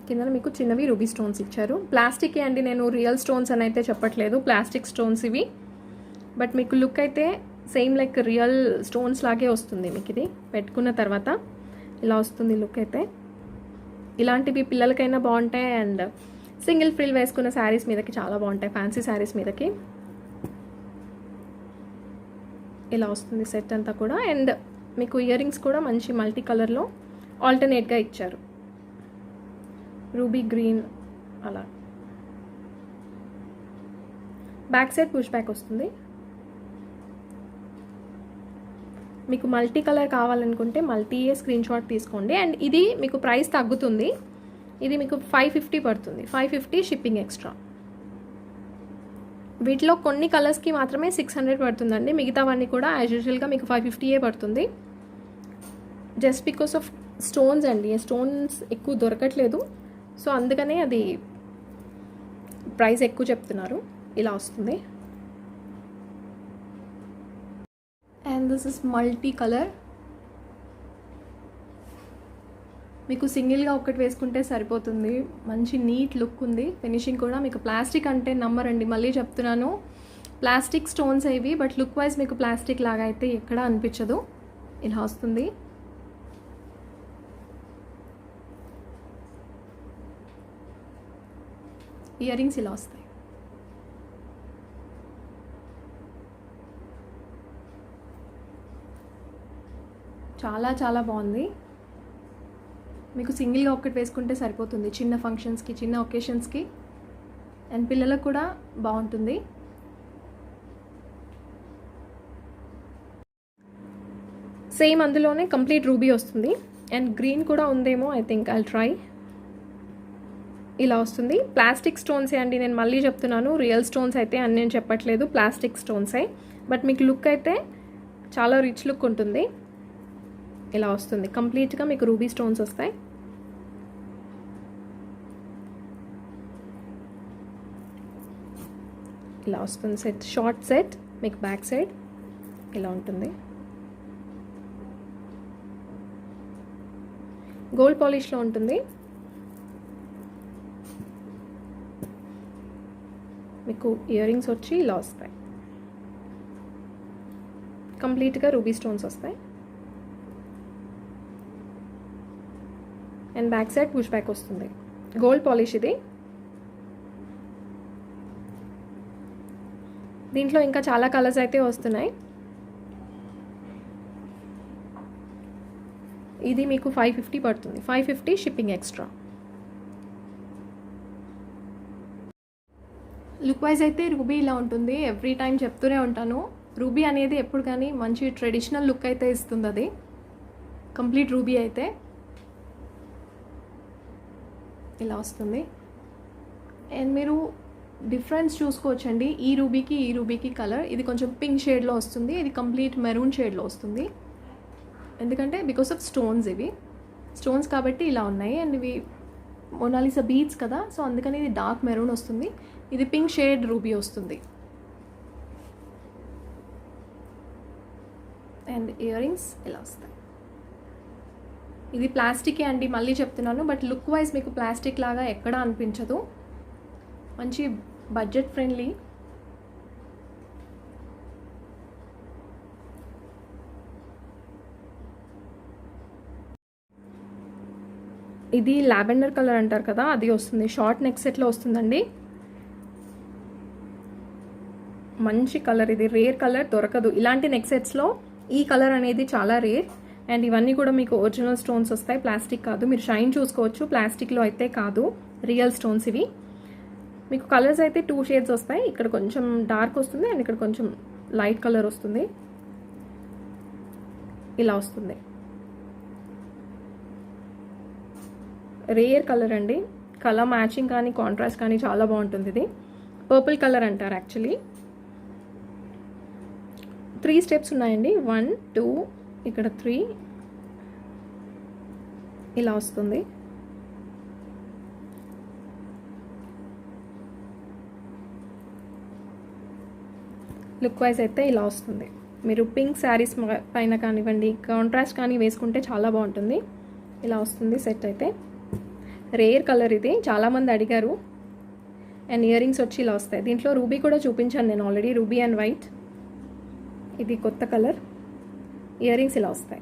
కింద మీకు చిన్నవి రూబీ స్టోన్స్ ఇచ్చారు. ప్లాస్టిక్ అండి, నేను రియల్ స్టోన్స్ అని అయితే చెప్పట్లేదు, ప్లాస్టిక్ స్టోన్స్ ఇవి. బట్ మీకు లుక్ అయితే సేమ్ లైక్ రియల్ స్టోన్స్ లాగే వస్తుంది. మీకు ఇది పెట్టుకున్న తర్వాత ఇలా వస్తుంది లుక్ అయితే. ఇలాంటివి పిల్లలకైనా బాగుంటాయి, అండ్ సింగిల్ ఫ్రిల్ వేసుకున్న శారీస్ మీదకి చాలా బాగుంటాయి, ఫ్యాన్సీ శారీస్ మీదకి. ఇలా వస్తుంది సెట్ అంతా కూడా. అండ్ మీకు ఇయర్ రింగ్స్ కూడా మంచి మల్టీ కలర్లో ఆల్టర్నేట్గా ఇచ్చారు, రూబీ గ్రీన్ అలా. బ్యాక్ సైడ్ పుష్ బ్యాక్ వస్తుంది. మీకు మల్టీ కలర్ కావాలనుకుంటే మల్టీయే స్క్రీన్ షాట్ తీసుకోండి. అండ్ ఇది మీకు ప్రైస్ తగ్గుతుంది, ఇది మీకు 550 పడుతుంది. 550 షిప్పింగ్ ఎక్స్ట్రా. వీటిలో కొన్ని కలర్స్కి మాత్రమే 600 పడుతుందండి, మిగతావన్నీ కూడా యాజ్ యూజువల్గా మీకు 550 పడుతుంది. జస్ట్ బికాస్ ఆఫ్ స్టోన్స్ అండి, స్టోన్స్ ఎక్కువ దొరకట్లేదు, సో అందుకనే అది ప్రైస్ ఎక్కువ చెప్తున్నారు. ఇలా వస్తుంది. And this is multi colour. మీకు సింగిల్గా ఒకటి వేసుకుంటే సరిపోతుంది. మంచి నీట్ లుక్ ఉంది. ఫినిషింగ్ కూడా మీకు ప్లాస్టిక్ అంటే నమ్మరండి, మళ్ళీ చెప్తున్నాను, ప్లాస్టిక్ స్టోన్స్ ఇవి, బట్ లుక్ వైజ్ మీకు ప్లాస్టిక్ లాగా అయితే ఎక్కడా అనిపించదు. ఇలా వస్తుంది. ఇయర్ రింగ్స్ ఇలా వస్తాయి. చాలా చాలా బాగుంది. మీకు సింగిల్గా ఒక్కటి వేసుకుంటే సరిపోతుంది చిన్న ఫంక్షన్స్కి, చిన్న ఒకేషన్స్కి, అండ్ పిల్లలకు కూడా బాగుంటుంది. సేమ్ అందులోనే కంప్లీట్ రూబీ వస్తుంది. అండ్ గ్రీన్ కూడా ఉందేమో, ఐ థింక్ ఐల్ ట్రై. ఇలా వస్తుంది. ప్లాస్టిక్ స్టోన్సే అండి, నేను మళ్ళీ చెప్తున్నాను, రియల్ స్టోన్స్ అయితే అని నేను చెప్పట్లేదు, ప్లాస్టిక్ స్టోన్సే. బట్ మీకు లుక్ అయితే చాలా రిచ్ లుక్ ఉంటుంది. ఇలా వస్తుంది. కంప్లీట్గా మీకు రూబీ స్టోన్స్ వస్తాయి. ఇలా వస్తుంది సెట్, షార్ట్ సెట్. మీకు బ్యాక్ సైడ్ ఇలా ఉంటుంది. గోల్డ్ పాలిష్లో ఉంటుంది. మీకు ఇయర్ రింగ్స్ వచ్చి ఇలా వస్తాయి. కంప్లీట్గా రూబీ స్టోన్స్ వస్తాయి. And back side push back వస్తుంది. గోల్డ్ పాలిష్ ఇది. దీంట్లో ఇంకా చాలా కలర్స్ అయితే వస్తున్నాయి. ఇది మీకు 550 పడుతుంది. 550 షిప్పింగ్ ఎక్స్ట్రా. లుక్ వైజ్ అయితే రూబీ ఇలా ఉంటుంది. ఎవ్రీ టైం చెప్తూనే ఉంటాను, రూబీ అనేది ఎప్పుడు కానీ మంచి ట్రెడిషనల్ లుక్ అయితే ఇస్తుంది. అది కంప్లీట్ రూబీ అయితే ఇలా వస్తుంది. అండ్ మీరు డిఫరెన్స్ చూసుకోవచ్చండి, ఈ రూబీకి కలర్. ఇది కొంచెం పింక్ షేడ్లో వస్తుంది, ఇది కంప్లీట్ మెరూన్ షేడ్లో వస్తుంది. ఎందుకంటే బికాస్ ఆఫ్ స్టోన్స్, ఇవి స్టోన్స్ కాబట్టి ఇలా ఉన్నాయి. అండ్ ఇవి మొనాలిసా బీడ్స్ కదా, సో అందుకని ఇది డార్క్ మెరూన్ వస్తుంది. ఇది పింక్ షేడ్ రూబీ వస్తుంది. అండ్ ఇయర్ రింగ్స్ ఇలా వస్తాయి. ఇది ప్లాస్టికే అండి, మళ్ళీ చెప్తున్నాను, బట్ లుక్ వైజ్ మీకు ప్లాస్టిక్ లాగా ఎక్కడా అనిపించదు. మంచి బడ్జెట్ ఫ్రెండ్లీ. ఇది లావెండర్ కలర్ అంటారు కదా, అది వస్తుంది. షార్ట్ నెక్ సెట్లో వస్తుందండి. మంచి కలర్, ఇది రేర్ కలర్, దొరకదు ఇలాంటి నెక్ సెట్స్లో. ఈ కలర్ అనేది చాలా రేర్. అండ్ ఇవన్నీ కూడా మీకు ఒరిజినల్ స్టోన్స్ వస్తాయి, ప్లాస్టిక్ కాదు. మీరు షైన్ చూసుకోవచ్చు, ప్లాస్టిక్లో అయితే కాదు, రియల్ స్టోన్స్ ఇవి. మీకు కలర్స్ అయితే 2 షేడ్స్ వస్తాయి. ఇక్కడ కొంచెం డార్క్ వస్తుంది అండ్ ఇక్కడ కొంచెం లైట్ కలర్ వస్తుంది. ఇలా వస్తుంది. రేర్ కలర్ అండి. కలర్ మ్యాచింగ్ కానీ కాంట్రాస్ట్ కానీ చాలా బాగుంటుంది. ఇది పర్పుల్ కలర్ అంటారు యాక్చువల్లీ. 3 స్టెప్స్ ఉన్నాయండి. 1 2 ఇక్కడ 3 ఇలా వస్తుంది. లుక్ వైజ్ అయితే ఇలా వస్తుంది. మీరు పింక్ శారీస్ పైన కానివ్వండి, కాంట్రాస్ట్ కానీ వేసుకుంటే చాలా బాగుంటుంది. ఇలా వస్తుంది సెట్ అయితే. రేర్ కలర్ ఇది, చాలామంది అడిగారు. అండ్ ఇయర్ రింగ్స్ వచ్చి ఇలా వస్తాయి. దీంట్లో రూబీ కూడా చూపించాను నేను ఆల్రెడీ, రూబీ అండ్ వైట్. ఇది కొత్త కలర్. ఇయర్ రింగ్స్ ఇలా వస్తాయి.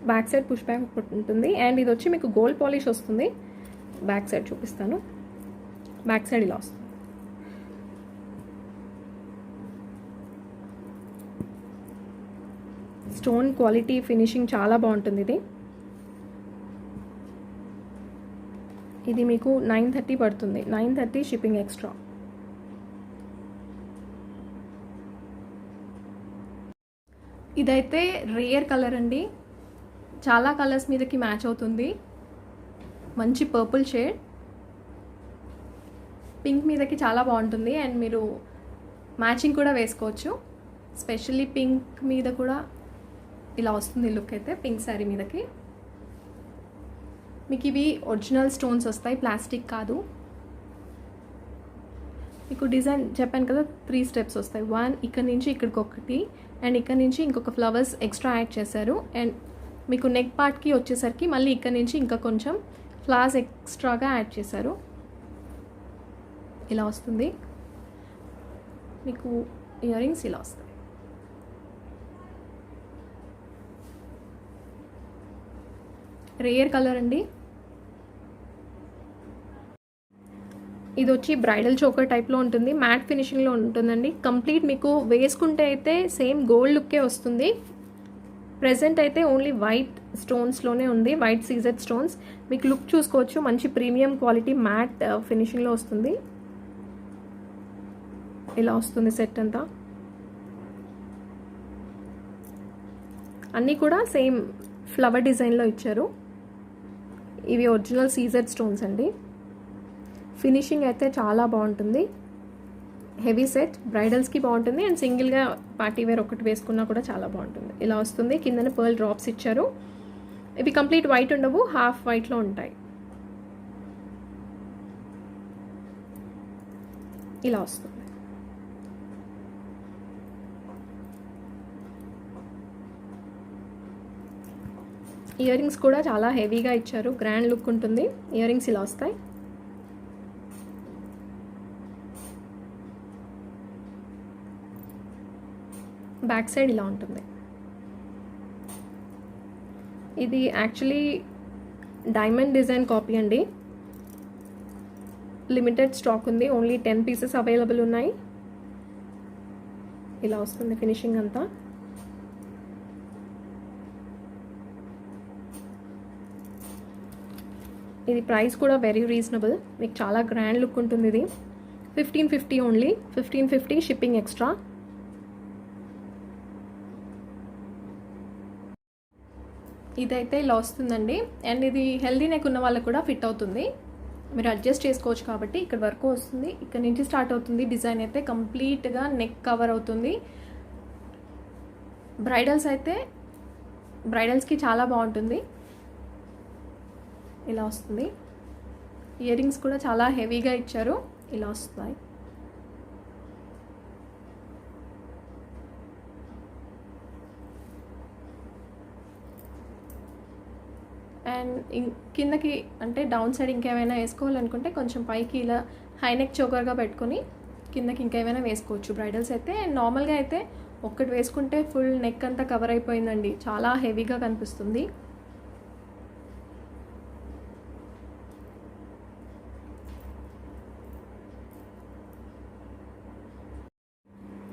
బ్యాక్ సైడ్ పుష్ బ్యాక్ ఉంటుంది. అండ్ ఇది వచ్చి మీకు గోల్డ్ పాలిష్ వస్తుంది. బ్యాక్ సైడ్ చూపిస్తాను. బ్యాక్ సైడ్ ఇలా వస్తుంది. స్టోన్ క్వాలిటీ, ఫినిషింగ్ చాలా బాగుంటుంది. ఇది మీకు 930 పడుతుంది. 930 షిప్పింగ్ ఎక్స్ట్రా. ఇదైతే రేర్ కలర్ అండి, చాలా కలర్స్ మీదకి మ్యాచ్ అవుతుంది. మంచి పర్పుల్ షేడ్, పింక్ మీదకి చాలా బాగుంటుంది. అండ్ మీరు మ్యాచింగ్ కూడా వేసుకోవచ్చు. స్పెషల్లీ పింక్ మీద కూడా ఇలా వస్తుంది లుక్ అయితే, పింక్ శారీ మీదకి. మీకు ఇవి ఒరిజినల్ స్టోన్స్ వస్తాయి, ప్లాస్టిక్ కాదు. మీకు డిజైన్ చెప్పాను కదా 3 స్టెప్స్ వస్తాయి. 1 ఇక్కడ నుంచి ఇక్కడికి ఒకటి, అండ్ ఇక్కడ నుంచి ఇంకొక ఫ్లవర్స్ ఎక్స్ట్రా యాడ్ చేశారు. అండ్ మీకు నెక్ పార్ట్కి వచ్చేసరికి మళ్ళీ ఇక్కడ నుంచి ఇంకా కొంచెం ఫ్లవర్స్ ఎక్స్ట్రాగా యాడ్ చేశారు. ఇలా వస్తుంది. మీకు ఇయర్ రింగ్స్ ఇలా వస్తాయి. రేర్ కలర్ అండి. ఇది వచ్చి బ్రైడల్ చోకర్ టైప్లో ఉంటుంది, మ్యాట్ ఫినిషింగ్లో ఉంటుందండి. కంప్లీట్ మీకు వేసుకుంటే అయితే సేమ్ గోల్డ్ లుక్కే వస్తుంది. ప్రెజెంట్ అయితే ఓన్లీ వైట్ స్టోన్స్లోనే ఉంది, వైట్ సీజెడ్ స్టోన్స్. మీకు లుక్ చూసుకోవచ్చు, మంచి ప్రీమియం క్వాలిటీ మ్యాట్ ఫినిషింగ్లో వస్తుంది. ఇలా వస్తుంది సెట్ అంతా. అన్నీ కూడా సేమ్ ఫ్లవర్ డిజైన్లో ఇచ్చారు. ఇవి ఒరిజినల్ సీజెడ్ స్టోన్స్ అండి. ఫినిషింగ్ అయితే చాలా బాగుంటుంది. హెవీ సెట్ బ్రైడల్స్కి బాగుంటుంది, అండ్ సింగిల్గా పార్టీ వేర్ ఒకటి వేసుకున్నా కూడా చాలా బాగుంటుంది. ఇలా వస్తుంది. కిందన పర్ల్ డ్రాప్స్ ఇచ్చారు. ఇవి కంప్లీట్ వైట్ ఉండవు, హాఫ్ వైట్లో ఉంటాయి. ఇలా వస్తుంది. ఇయర్ రింగ్స్ కూడా చాలా హెవీగా ఇచ్చారు, గ్రాండ్ లుక్ ఉంటుంది. ఇయర్ రింగ్స్ ఇలా వస్తాయి. బ్యాక్ సైడ్ ఇలా ఉంటుంది. ఇది యాక్చువల్లీ డైమండ్ డిజైన్ కాపీ అండి. లిమిటెడ్ స్టాక్ ఉంది, ఓన్లీ 10 పీసెస్ అవైలబుల్ ఉన్నాయి. ఇలా వస్తుంది ఫినిషింగ్ అంతా. ఇది ప్రైస్ కూడా వెరీ రీజనబుల్, మీకు చాలా గ్రాండ్ లుక్ ఉంటుంది. ఇది 1550 ఓన్లీ, 1550 షిప్పింగ్ ఎక్స్ట్రా. ఇదైతే ఇలా వస్తుందండి. అండ్ ఇది హెల్దీ నెక్ ఉన్న వాళ్ళకు కూడా ఫిట్ అవుతుంది, మీరు అడ్జస్ట్ చేసుకోవచ్చు. కాబట్టి ఇక్కడ వరకు వస్తుంది, ఇక్కడ నుంచి స్టార్ట్ అవుతుంది. డిజైన్ అయితే కంప్లీట్గా నెక్ కవర్ అవుతుంది. బ్రైడల్స్కి చాలా బాగుంటుంది. ఇలా వస్తుంది. ఇయర్ రింగ్స్ కూడా చాలా హెవీగా ఇచ్చారు. ఇలా వస్తాయి. అండ్ కిందకి అంటే డౌన్ సైడ్ ఇంకేమైనా వేసుకోవాలనుకుంటే కొంచెం పైకి ఇలా హై నెక్ చోకర్గా పెట్టుకొని కిందకి ఇంకేమైనా వేసుకోవచ్చు బ్రైడల్స్ అయితే. అండ్ నార్మల్గా అయితే ఒక్కటి వేసుకుంటే ఫుల్ నెక్ అంతా కవర్ అయిపోయిందండి, చాలా హెవీగా కనిపిస్తుంది.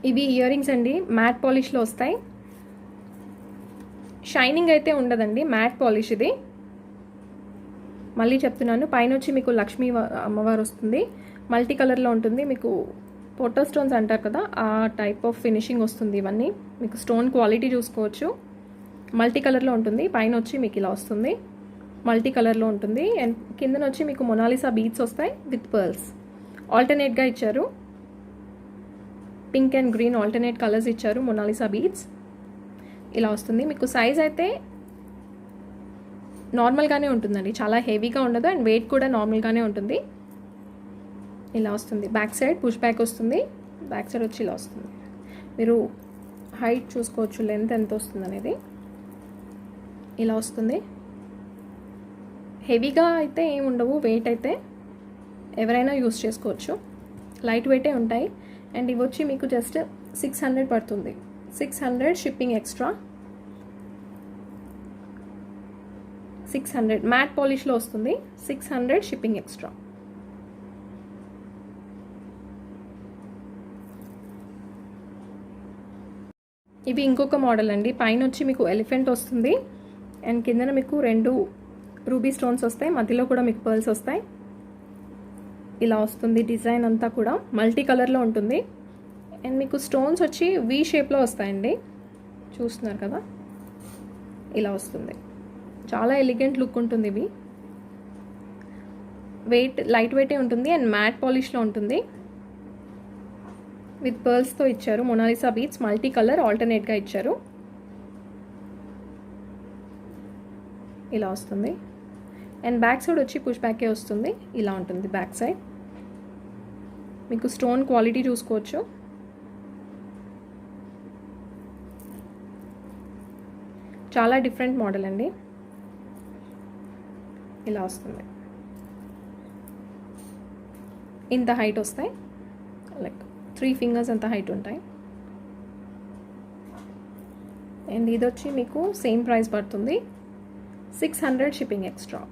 ఇవి ఇయర్ రింగ్స్ అండి, మ్యాట్ పాలిష్లో వస్తాయి. షైనింగ్ అయితే ఉండదండి, మ్యాట్ పాలిష్ ఇది. మళ్ళీ చెప్తున్నాను, పైన వచ్చి మీకు లక్ష్మీ అమ్మవారు వస్తుంది, మల్టీ కలర్లో ఉంటుంది. మీకు ఫోటో స్టోన్స్ అంటారు కదా, ఆ టైప్ ఆఫ్ ఫినిషింగ్ వస్తుంది. ఇవన్నీ మీకు స్టోన్ క్వాలిటీ చూసుకోవచ్చు. మల్టీ కలర్లో ఉంటుంది. పైన వచ్చి మీకు ఇలా వస్తుంది, మల్టీ కలర్లో ఉంటుంది. అండ్ కిందన వచ్చి మీకు మొనాలిసా బీడ్స్ వస్తాయి విత్ పర్ల్స్. ఆల్టర్నేట్గా ఇచ్చారు, pink and green alternate colours ఇచ్చారు మొనాలిసా బీడ్స్. ఇలా వస్తుంది. మీకు సైజ్ అయితే నార్మల్గానే ఉంటుందండి, చాలా హెవీగా ఉండదు. అండ్ వెయిట్ కూడా నార్మల్గానే ఉంటుంది. ఇలా వస్తుంది. బ్యాక్ సైడ్ పుష్ బ్యాక్ వస్తుంది. బ్యాక్ సైడ్ వచ్చి ఇలా వస్తుంది. మీరు హైట్ చూసుకోవచ్చు, లెంత్ ఎంత వస్తుంది అనేది. ఇలా వస్తుంది. హెవీగా అయితే ఏమి ఉండవు, వెయిట్ అయితే ఎవరైనా యూస్ చేసుకోవచ్చు, లైట్ వెయిటే ఉంటాయి. అండ్ ఇవి వచ్చి మీకు జస్ట్ 600 పడుతుంది. 600 షిప్పింగ్ ఎక్స్ట్రా. 600 మ్యాట్ పాలిష్లో వస్తుంది. 600 షిప్పింగ్ ఎక్స్ట్రా. ఇవి ఇంకొక మోడల్ అండి. పైన వచ్చి మీకు ఎలిఫెంట్ వస్తుంది, అండ్ కిందన మీకు 2 రూబీ స్టోన్స్ వస్తాయి, మధ్యలో కూడా మీకు పర్ల్స్ వస్తాయి. ఇలా వస్తుంది. డిజైన్ అంతా కూడా మల్టీ కలర్లో ఉంటుంది. అండ్ మీకు స్టోన్స్ వచ్చి వి షేప్లో వస్తాయండి, చూస్తున్నారు కదా. ఇలా వస్తుంది. చాలా ఎలిగెంట్ లుక్ ఉంటుంది. ఇవి వెయిట్ లైట్ వెయిటే ఉంటుంది, అండ్ మ్యాట్ పాలిష్లో ఉంటుంది. విత్ పర్ల్స్తో ఇచ్చారు. మొనాలిసా బీడ్స్ మల్టీ కలర్ ఆల్టర్నేట్గా ఇచ్చారు. ఇలా వస్తుంది. అండ్ బ్యాక్ సైడ్ వచ్చి పుష్ బ్యాకే వస్తుంది. ఇలా ఉంటుంది బ్యాక్ సైడ్. మీకు స్టోన్ క్వాలిటీ చూసుకోవచ్చు. చాలా డిఫరెంట్ మోడల్ అండి. ఇలా వస్తుంది, ఇంత హైట్ వస్తాయి, లైక్ 3 ఫింగర్స్ అంత హైట్ ఉంటాయి. అండ్ ఇది వచ్చి మీకు సేమ్ ప్రైస్ పడుతుంది, 600 షిప్పింగ్ ఎక్స్ట్రా.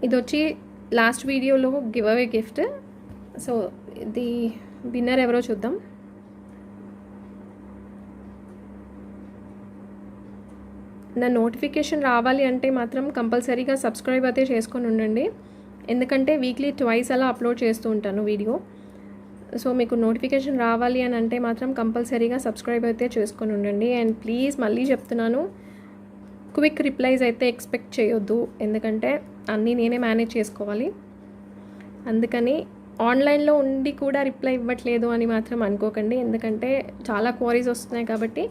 ఇది వచ్చి లాస్ట్ వీడియోలో గివ్ అవే గిఫ్ట్. సో ఇది విన్నర్ ఎవరో చూద్దాం. నా నోటిఫికేషన్ రావాలి అంటే మాత్రం కంపల్సరీగా సబ్స్క్రైబ్ అయితే చేసుకొని ఉండండి, ఎందుకంటే వీక్లీ 2 అలా అప్లోడ్ చేస్తూ ఉంటాను వీడియో. సో మీకు నోటిఫికేషన్ రావాలి అని అంటే మాత్రం కంపల్సరీగా సబ్స్క్రైబ్ అయితే చేసుకొని ఉండండి. అండ్ ప్లీజ్ మళ్ళీ చెప్తున్నాను, క్విక్ రిప్లైస్ అయితే ఎక్స్పెక్ట్ చేయొద్దు, ఎందుకంటే అన్నీ నేనే మేనేజ్ చేసుకోవాలి. అందుకని ఆన్లైన్లో ఉండి కూడా రిప్లై ఇవ్వట్లేదు అని మాత్రం అనుకోకండి, ఎందుకంటే చాలా క్వరీస్ వస్తున్నాయి కాబట్టి.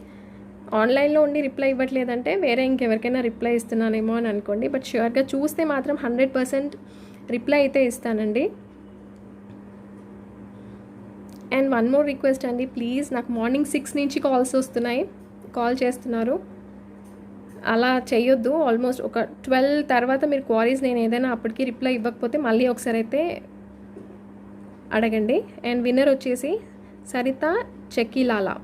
ఆన్లైన్లో ఉండి రిప్లై ఇవ్వట్లేదంటే వేరే ఇంకెవరికైనా రిప్లై ఇస్తున్నానేమో అని అనుకోండి. బట్ ష్యూర్గా చూస్తే మాత్రం 100% రిప్లై అయితే ఇస్తానండి. అండ్ వన్ మోర్ రిక్వెస్ట్ అండి, ప్లీజ్ నాకు మార్నింగ్ 6 నుంచి కాల్ చేస్తున్నారు, అలా చేయొద్దు. ఆల్మోస్ట్ ఒక 12 తర్వాత మీరు క్వారీస్ నేను ఏదైనా అప్పటికి రిప్లై ఇవ్వకపోతే మళ్ళీ ఒకసారి అయితే అడగండి. అండ్ విన్నర్ వచ్చేసి సరిత చెక్కిలాలా,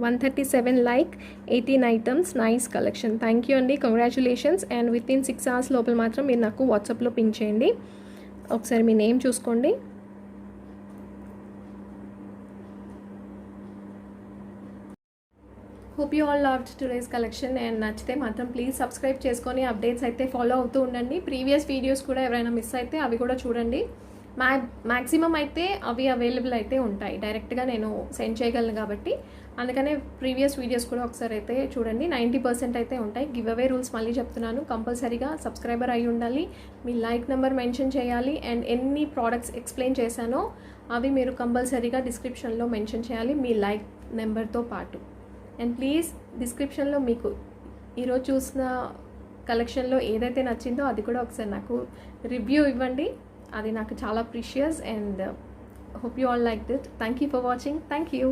137 like, 18 items, nice collection. Thank you అండి, కంగ్రాచులేషన్స్. అండ్ వితిన్ 6 hours లోపల మాత్రం మీరు నాకు వాట్సాప్లో పింక్ చేయండి. ఒకసారి మీ నేమ్ చూసుకోండి. Hope you all loved today's collection. And నచ్చితే మాత్రం ప్లీజ్ సబ్స్క్రైబ్ చేసుకొని అప్డేట్స్ అయితే ఫాలో అవుతూ ఉండండి. ప్రీవియస్ వీడియోస్ కూడా ఎవరైనా మిస్ అయితే అవి కూడా చూడండి. మ్యాక్సిమం అయితే అవి అవైలబుల్ అయితే ఉంటాయి, డైరెక్ట్గా నేను సెండ్ చేయగలను కాబట్టి. అందుకనే ప్రీవియస్ వీడియోస్ కూడా ఒకసారి అయితే చూడండి. 90% అయితే ఉంటాయి. గివ్ అవే రూల్స్ మళ్ళీ చెప్తున్నాను, కంపల్సరీగా సబ్స్క్రైబర్ అయి ఉండాలి, మీ లైక్ నెంబర్ మెన్షన్ చేయాలి, అండ్ ఎన్ని ప్రోడక్ట్స్ ఎక్స్ప్లెయిన్ చేశానో అవి మీరు కంపల్సరీగా డిస్క్రిప్షన్లో మెన్షన్ చేయాలి మీ లైక్ నెంబర్తో పాటు. అండ్ ప్లీజ్ డిస్క్రిప్షన్లో మీకు ఈరోజు చూసిన కలెక్షన్లో ఏదైతే నచ్చిందో అది కూడా ఒకసారి నాకు రివ్యూ ఇవ్వండి, అది నాకు చాలా precious. And hope you all like it. Thank you for watching. Thank you.